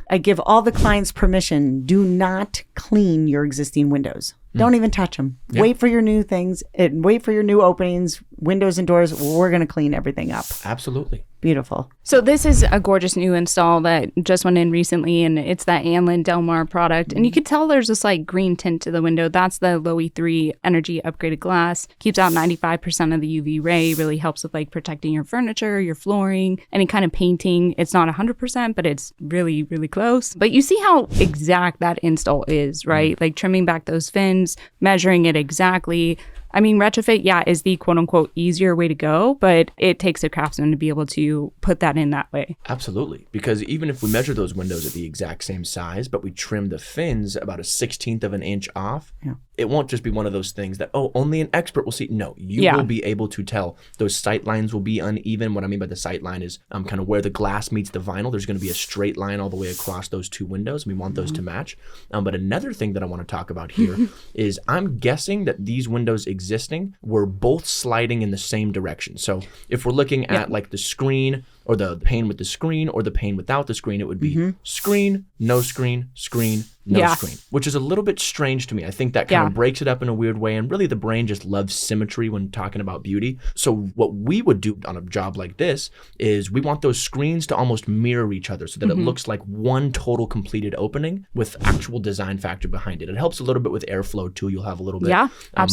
Speaker 1: I give all the clients permission, do not clean your existing windows. Don't even touch them. Yeah. Wait for your new things and wait for your new openings, windows and doors. We're going to clean everything up.
Speaker 2: Absolutely.
Speaker 1: Beautiful.
Speaker 3: So this is a gorgeous new install that just went in recently, and it's that Anlin Delmar product. And you can tell there's a slight green tint to the window. That's the low E3 energy upgraded glass. Keeps out 95% of the UV ray. Really helps with like protecting your furniture, your flooring, any kind of painting. It's not 100%, but it's really, really close. But you see how exact that install is, right? Like trimming back those fins, measuring it exactly. I mean, retrofit, is the quote unquote easier way to go, but it takes a craftsman to be able to put that in that way.
Speaker 2: Absolutely. Because even if we measure those windows at the exact same size, but we trim the fins about a 1/16 of an inch off, it won't just be one of those things that, only an expert will see. No, you will be able to tell. Those sight lines will be uneven. What I mean by the sight line is kind of where the glass meets the vinyl. There's going to be a straight line all the way across those two windows. We want those to match. But another thing that I want to talk about here is I'm guessing that these windows existing were both sliding in the same direction. So if we're looking at like the screen or the pane with the screen or the pane without the screen. It would be screen, no screen, screen, no screen, which is a little bit strange to me. I think that kind of breaks it up in a weird way. And really the brain just loves symmetry when talking about beauty. So what we would do on a job like this is we want those screens to almost mirror each other so that it looks like one total completed opening with actual design factor behind it. It helps a little bit with airflow too. You'll have a little bit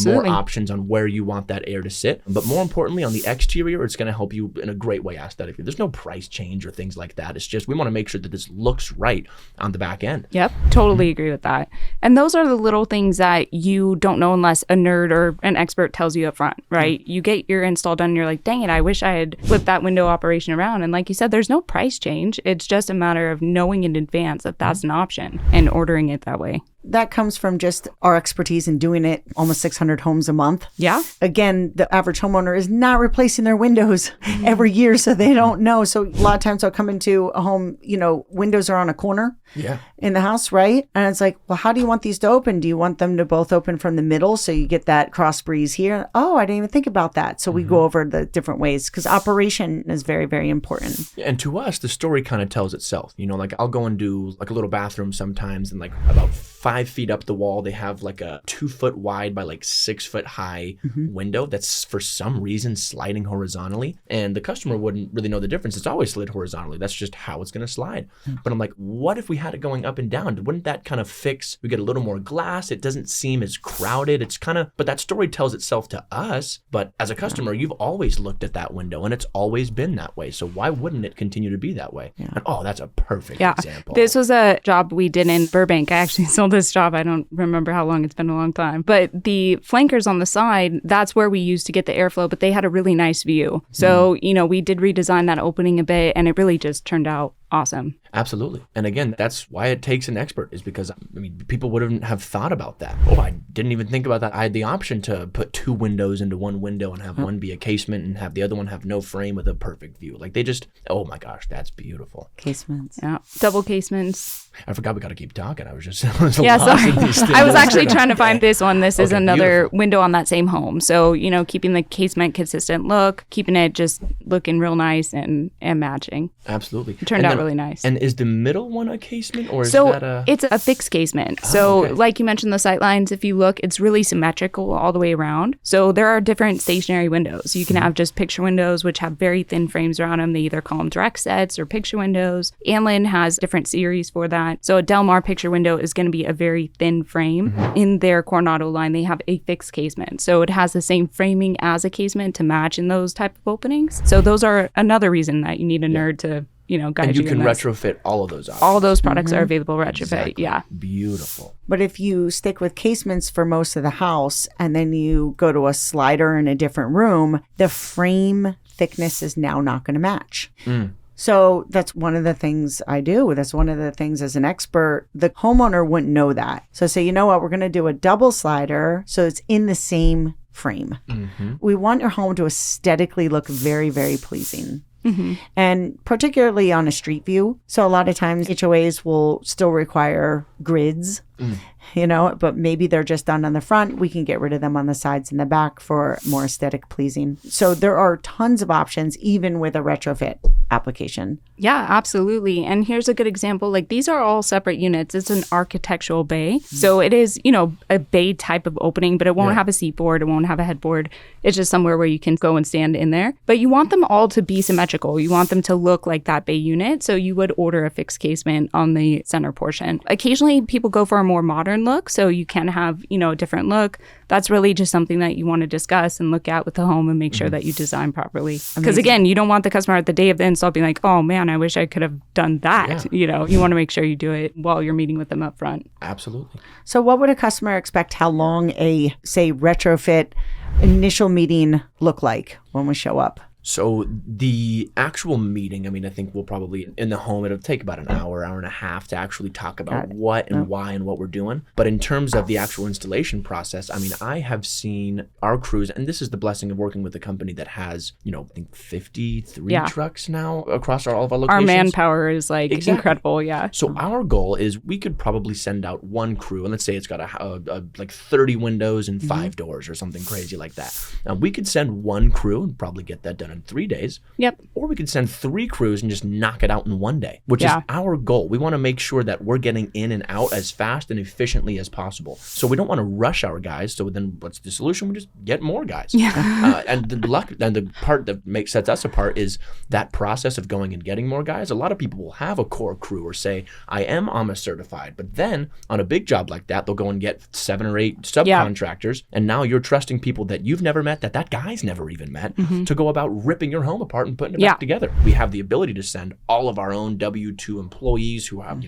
Speaker 2: more options on where you want that air to sit. But more importantly, on the exterior, it's going to help you in a great way aesthetically. There's no price change or things like that. It's just we want to make sure that this looks right on the back end.
Speaker 3: Yep, totally agree with that. And those are the little things that you don't know unless a nerd or an expert tells you up front, right? You get your install done and you're like, dang it, I wish I had flipped that window operation around. And like you said, there's no price change. It's just a matter of knowing in advance that that's an option and ordering it that way.
Speaker 1: That comes from just our expertise in doing it almost 600 homes a month.
Speaker 3: Yeah.
Speaker 1: Again, the average homeowner is not replacing their windows every year, so they don't know. So a lot of times I'll come into a home, windows are on a corner in the house, right? And it's like, well, how do you want these to open? Do you want them to both open from the middle so you get that cross breeze here? Oh, I didn't even think about that. So we go over the different ways because operation is very, very important.
Speaker 2: And to us, the story kind of tells itself. Like I'll go and do like a little bathroom sometimes and like about 5 feet up the wall, they have like a 2 foot wide by like 6 foot high window that's for some reason sliding horizontally. And the customer wouldn't really know the difference. It's always slid horizontally. That's just how it's going to slide. But I'm like, what if we had it going up and down? Wouldn't that kind of fix? We get a little more glass. It doesn't seem as crowded. It's kind of, but that story tells itself to us. But as a customer, you've always looked at that window and it's always been that way. So why wouldn't it continue to be that way? And, that's a perfect example.
Speaker 3: This was a job we did in Burbank. I actually sold this job. I don't remember how long. It's been a long time. But the flankers on the side, that's where we used to get the airflow, but they had a really nice view. So, we did redesign that opening a bit and it really just turned out awesome.
Speaker 2: Absolutely. And again, that's why it takes an expert, is because people wouldn't have thought about that. Oh, I didn't even think about that. I had the option to put 2 windows into one window and have one be a casement and have the other one have no frame with a perfect view. Like they just, oh my gosh, that's beautiful.
Speaker 1: Casements.
Speaker 3: Yeah. Double casements.
Speaker 2: I forgot we got to keep talking. I was just,
Speaker 3: sorry. I was actually trying to find this one. This is another window on that same home. So, keeping the casement consistent look, keeping it just looking real nice and matching.
Speaker 2: Absolutely.
Speaker 3: It turned out really nice.
Speaker 2: And is the middle one a casement or is that a...
Speaker 3: It's a fixed casement. So like you mentioned, the sight lines, if you look, it's really symmetrical all the way around. So there are different stationary windows. You can have just picture windows, which have very thin frames around them. They either call them direct sets or picture windows. Anlin has different series for that. So a Del Mar picture window is going to be a very thin frame. In their Coronado line, they have a fixed casement. So it has the same framing as a casement to match in those type of openings. So those are another reason that you need a nerd to guide
Speaker 2: and you can
Speaker 3: in this.
Speaker 2: retrofit all of those options.
Speaker 3: All those products are available retrofit.
Speaker 2: Exactly.
Speaker 3: Yeah.
Speaker 2: Beautiful.
Speaker 1: But if you stick with casements for most of the house and then you go to a slider in a different room, the frame thickness is now not going to match. So that's one of the things I do. That's one of the things as an expert, the homeowner wouldn't know that. So say, you know what, we're going to do a double slider so it's in the same frame. We want your home to aesthetically look very, very pleasing. And particularly on a street view. So a lot of times HOAs will still require grids, but maybe they're just done on the front. We can get rid of them on the sides and the back for more aesthetic pleasing. So there are tons of options, even with a retrofit application.
Speaker 3: Yeah, absolutely. And here's a good example. Like these are all separate units. It's an architectural bay. So it is, a bay type of opening, but it won't have a seat board. It won't have a headboard. It's just somewhere where you can go and stand in there. But you want them all to be symmetrical. You want them to look like that bay unit. So you would order a fixed casement on the center portion. Occasionally people go for a more modern look. So you can have, a different look. That's really just something that you want to discuss and look at with the home and make sure that you design properly. Because again, you don't want the customer at the day of the install being like, oh man, I wish I could have done that. You want to make sure you do it while you're meeting with them up front.
Speaker 2: Absolutely.
Speaker 1: So what would a customer expect how long a, say, retrofit initial meeting look like when we show up?
Speaker 2: So the actual meeting, I think we'll probably, in the home, it'll take about an hour and a half to actually talk about what and why and what we're doing. But in terms of the actual installation process, I have seen our crews, and this is the blessing of working with a company that has, I think 53 trucks now across all of our locations.
Speaker 3: Our manpower is incredible,
Speaker 2: So our goal is we could probably send out one crew, and let's say it's got a like 30 windows and 5 doors or something crazy like that. We could send one crew and probably get that done done in 3 days.
Speaker 3: Yep.
Speaker 2: Or we could send 3 crews and just knock it out in 1 day, which is our goal. We want to make sure that we're getting in and out as fast and efficiently as possible. So we don't want to rush our guys. So then what's the solution? We just get more guys. Yeah. And the part that sets us apart is that process of going and getting more guys. A lot of people will have a core crew or say, I am AMA certified. But then on a big job like that, they'll go and get 7 or 8 subcontractors. And now you're trusting people that you've never met, that guy's never even met, to go about ripping your home apart and putting it back together. We have the ability to send all of our own W-2 employees who have,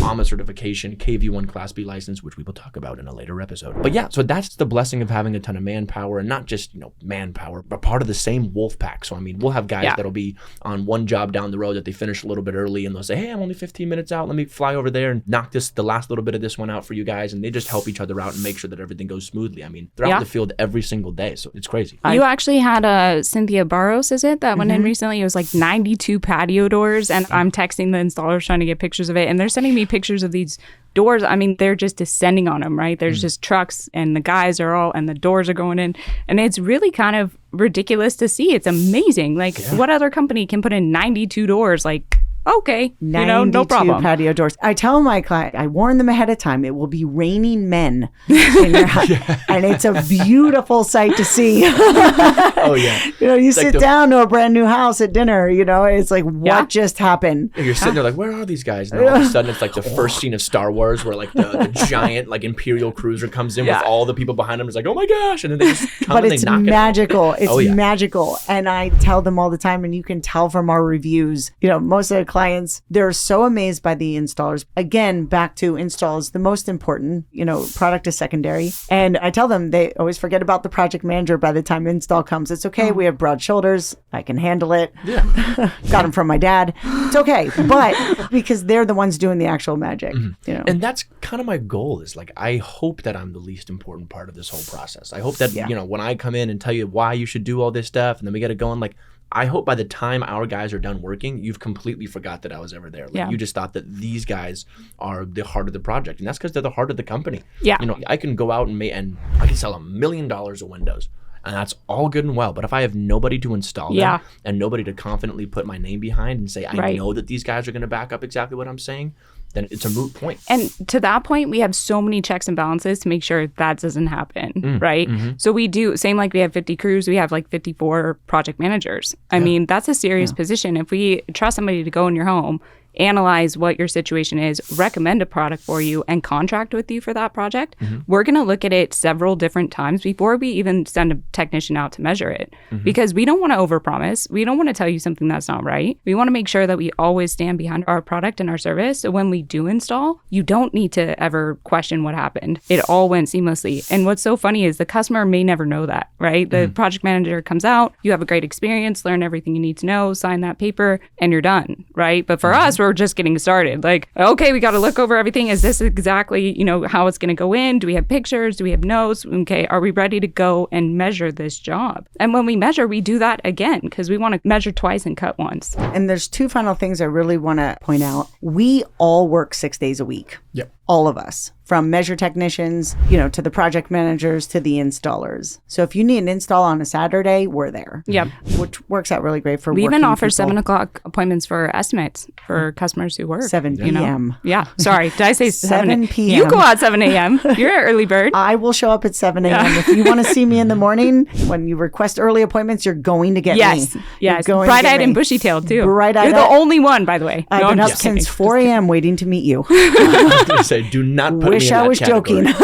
Speaker 2: AMA certification, KV1 Class B license, which we will talk about in a later episode. But yeah, so that's the blessing of having a ton of manpower, and not just, manpower, but part of the same wolf pack. So, I mean, we'll have guys that'll be on one job down the road that they finish a little bit early, and they'll say, hey, I'm only 15 minutes out. Let me fly over there and knock the last little bit of this one out for you guys. And they just help each other out and make sure that everything goes smoothly. I mean, they're out in the field every single day. So it's crazy.
Speaker 3: You actually had Cynthia Barros, is it? That went in recently. It was like 92 patio doors. And I'm texting the installers trying to get pictures of it. And they're sending me pictures of these doors. I mean, they're just descending on them, right? There's just trucks and the guys are and the doors are going in. And it's really kind of ridiculous to see. It's amazing. Like, what other company can put in 92 doors? Like, okay, no problem.
Speaker 1: Patio doors. I tell my client, I warn them ahead of time, it will be raining men in your house. And it's a beautiful sight to see.
Speaker 2: Oh, yeah.
Speaker 1: You sit down to a brand new house at dinner, it's like, what just happened?
Speaker 2: You're sitting there like, where are these guys? And all of a sudden, it's like the first scene of Star Wars where like the giant like Imperial cruiser comes in with all the people behind him. It's like, oh my gosh. And then they just come
Speaker 1: but
Speaker 2: and
Speaker 1: it's
Speaker 2: they knock
Speaker 1: magical.
Speaker 2: it.
Speaker 1: It's magical. And I tell them all the time, and you can tell from our reviews, most of the clients, they're so amazed by the installers. Again, back to installs, the most important, product is secondary. And I tell them they always forget about the project manager by the time install comes. It's okay. We have broad shoulders. I can handle it. Yeah. Got them from my dad. It's okay. But because they're the ones doing the actual magic,
Speaker 2: And that's kind of my goal is like, I hope that I'm the least important part of this whole process. I hope that, when I come in and tell you why you should do all this stuff and then we get it going, like, I hope by the time our guys are done working, you've completely forgot that I was ever there. Like you just thought that these guys are the heart of the project. And that's because they're the heart of the company.
Speaker 3: Yeah.
Speaker 2: I can go out and I can sell $1 million of windows. And that's all good and well. But if I have nobody to install them and nobody to confidently put my name behind and say, I know that these guys are going to back up exactly what I'm saying, then it's a moot point.
Speaker 3: And to that point, we have so many checks and balances to make sure that doesn't happen, right? So we do, same like we have 50 crews, we have like 54 project managers. I mean, that's a serious position. If we trust somebody to go in your home, analyze what your situation is, recommend a product for you, and contract with you for that project, we're going to look at it several different times before we even send a technician out to measure it. Because we don't want to overpromise. We don't want to tell you something that's not right. We want to make sure that we always stand behind our product and our service. So when we do install, you don't need to ever question what happened. It all went seamlessly. And what's so funny is the customer may never know that, right? The project manager comes out, you have a great experience, learn everything you need to know, sign that paper, and you're done, right? But for us, we're just getting started. Like, okay, we got to look over everything. Is this exactly, how it's going to go in? Do we have pictures? Do we have notes? Okay, are we ready to go and measure this job? And when we measure, we do that again because we want to measure twice and cut once.
Speaker 1: And there's 2 final things I really want to point out. We all work 6 days a week.
Speaker 2: Yep.
Speaker 1: All of us, from measure technicians, to the project managers, to the installers. So if you need an install on a Saturday, we're there.
Speaker 3: Yep.
Speaker 1: Which works out really great for
Speaker 3: We even offer
Speaker 1: people.
Speaker 3: 7 o'clock appointments for estimates for customers who work.
Speaker 1: 7 p.m.
Speaker 3: Yeah. Sorry. Did I say
Speaker 1: 7 p.m.?
Speaker 3: You go out 7 a.m. You're an early bird.
Speaker 1: I will show up at 7 a.m. If you want to see me in the morning, when you request early appointments, you're going to get me.
Speaker 3: Yes. Bright-eyed and bushy-tailed, too.
Speaker 1: Bright-eyed.
Speaker 3: You're the only one, by the way.
Speaker 1: I've been up since 4 a.m. waiting to meet you.
Speaker 2: I was going to say, do not put
Speaker 1: Wish
Speaker 2: me in
Speaker 1: I
Speaker 2: that
Speaker 1: was
Speaker 2: category.
Speaker 1: joking.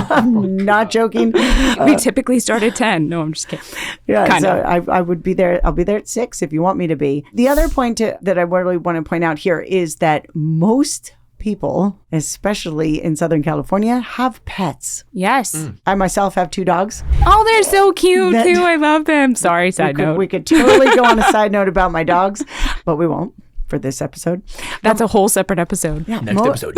Speaker 1: I'm not joking.
Speaker 3: We typically start at 10. No, I'm just kidding.
Speaker 1: Yeah,
Speaker 3: kind
Speaker 1: so
Speaker 3: of.
Speaker 1: I would be there. I'll be there at 6 if you want me to be. The other point that I really want to point out here is that most people, especially in Southern California, have pets.
Speaker 3: Yes.
Speaker 1: I myself have 2 dogs.
Speaker 3: Oh, they're so cute, too. I love them. Sorry, side note.
Speaker 1: We could totally go on a side note about my dogs, but we won't for this episode.
Speaker 3: That's a whole separate episode.
Speaker 1: Yeah,
Speaker 2: Next episode.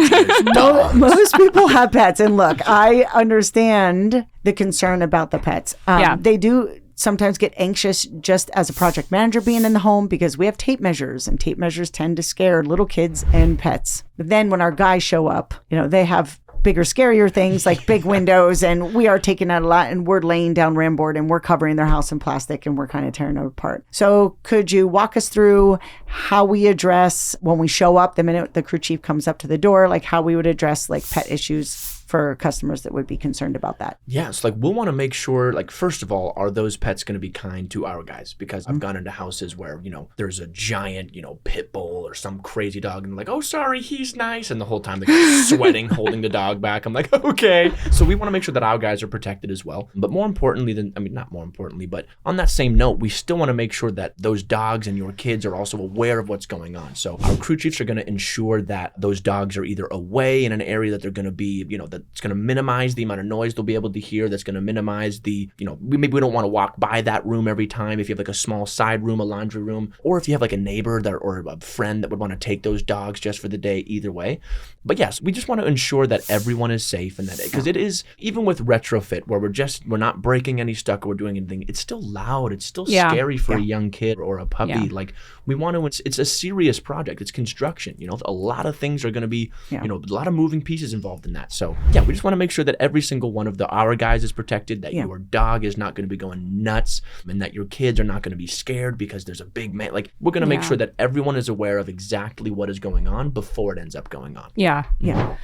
Speaker 1: Most people have pets. And look, I understand the concern about the pets. They do sometimes get anxious just as a project manager being in the home because we have tape measures and tape measures tend to scare little kids and pets. But then when our guys show up, they have bigger, scarier things like big windows, and we are taking out a lot, and we're laying down ram board, and we're covering their house in plastic, and we're kind of tearing it apart. So could you walk us through how we address when we show up, the minute the crew chief comes up to the door, like how we would address like pet issues for customers that would be concerned about that?
Speaker 2: Yes, like we'll want to make sure, like, first of all, are those pets going to be kind to our guys? Because I've gone into houses where, there's a giant, pit bull or some crazy dog, and like, oh, sorry, he's nice. And the whole time they're sweating, holding the dog back. I'm like, okay. So we want to make sure that our guys are protected as well. But more importantly not more importantly, but on that same note, we still want to make sure that those dogs and your kids are also aware of what's going on. So our crew chiefs are going to ensure that those dogs are either away in an area that they're going to be, that's going to minimize the amount of noise they'll be able to hear. That's going to minimize the, maybe we don't want to walk by that room every time. If you have like a small side room, a laundry room, or if you have like a neighbor or a friend that would want to take those dogs just for the day, either way. But yes, we just want to ensure that everyone is safe, and that, because it is, even with retrofit, where we're not breaking any stuff or we're doing anything, it's still loud. It's still scary for a young kid or a puppy.
Speaker 3: Yeah.
Speaker 2: Like, we want to, it's a serious project. It's construction, a lot of things are going to be, a lot of moving pieces involved in that. So yeah, we just want to make sure that every single one of our guys is protected, that your dog is not going to be going nuts, and that your kids are not going to be scared because there's a big man. Like, we're going to make sure that everyone is aware of exactly what is going on before it ends up going on.
Speaker 3: Yeah.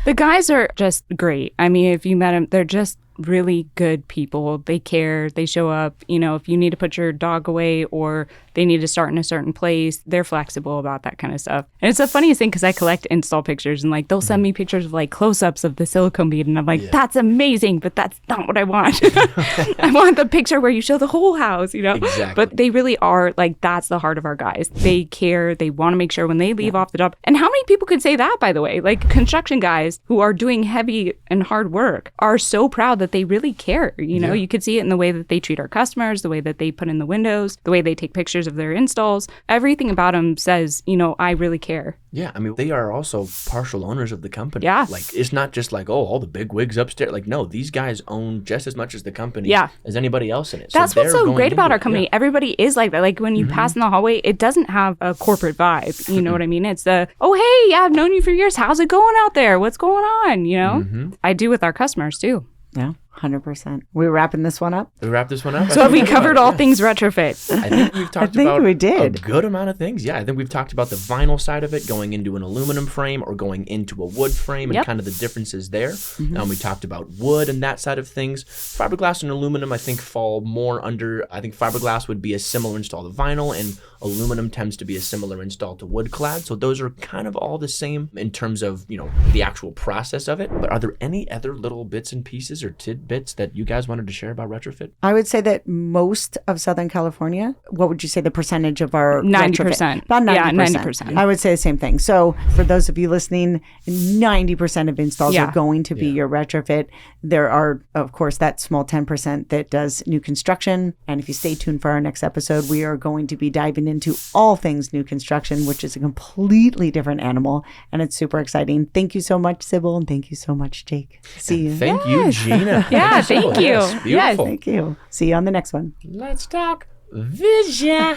Speaker 3: The guys are just great. I mean, if you met them, they're just really good people. They care. They show up. If you need to put your dog away or they need to start in a certain place, they're flexible about that kind of stuff. And it's the funniest thing because I collect install pictures, and like they'll send me pictures of like close-ups of the silicone bead, and I'm like, that's amazing, but that's not what I want. I want the picture where you show the whole house,
Speaker 2: Exactly.
Speaker 3: But they really are, like, that's the heart of our guys. They care. They want to make sure when they leave off the job. And how many people could say that, by the way? Like, construction guys who are doing heavy and hard work are so proud that they really care. You could see it in the way that they treat our customers, the way that they put in the windows, the way they take pictures of their installs. Everything about them says, I really care.
Speaker 2: Yeah, I mean, they are also partial owners of the company.
Speaker 3: Yeah.
Speaker 2: Like, it's not just like, oh, all the big wigs upstairs. Like, no, these guys own just as much as the company as anybody else in it.
Speaker 3: That's what's so great about our
Speaker 2: it.
Speaker 3: company.
Speaker 2: Yeah.
Speaker 3: Everybody is like that. Like, when you pass in the hallway, it doesn't have a corporate vibe. You know what I mean? It's oh, hey, yeah, I've known you for years. How's it going out there? What's going on? I do with our customers, too.
Speaker 1: Yeah, 100%. We're wrapping this one up.
Speaker 2: We wrap this one up.
Speaker 3: So have we covered all things retrofit?
Speaker 2: I think we've talked
Speaker 1: think
Speaker 2: about
Speaker 1: we did.
Speaker 2: a good amount of things. Yeah, I think we've talked about the vinyl side of it, going into an aluminum frame or going into a wood frame, and kind of the differences there. We talked about wood and that side of things. Fiberglass and aluminum, I think, fall more under, I think fiberglass would be a similar install to vinyl, and aluminum tends to be a similar install to wood clad. So those are kind of all the same in terms of, the actual process of it. But are there any other little bits and pieces or tidbits that you guys wanted to share about retrofit?
Speaker 1: I would say that most of Southern California, what would you say the percentage of our
Speaker 3: 90%.
Speaker 1: retrofit? About 90%.
Speaker 3: Yeah, 90%.
Speaker 1: I would say the same thing. So for those of you listening, 90% of installs are going to be your retrofit. There are, of course, that small 10% that does new construction. And if you stay tuned for our next episode, we are going to be diving into all things new construction, which is a completely different animal. And it's super exciting. Thank you so much, Sybil, and thank you so much, Jake. See you.
Speaker 2: Thank you, Gina.
Speaker 3: Yeah, thank you.
Speaker 2: Yes, beautiful.
Speaker 3: Yes.
Speaker 1: Thank you. See you on the next one.
Speaker 2: Let's talk vision.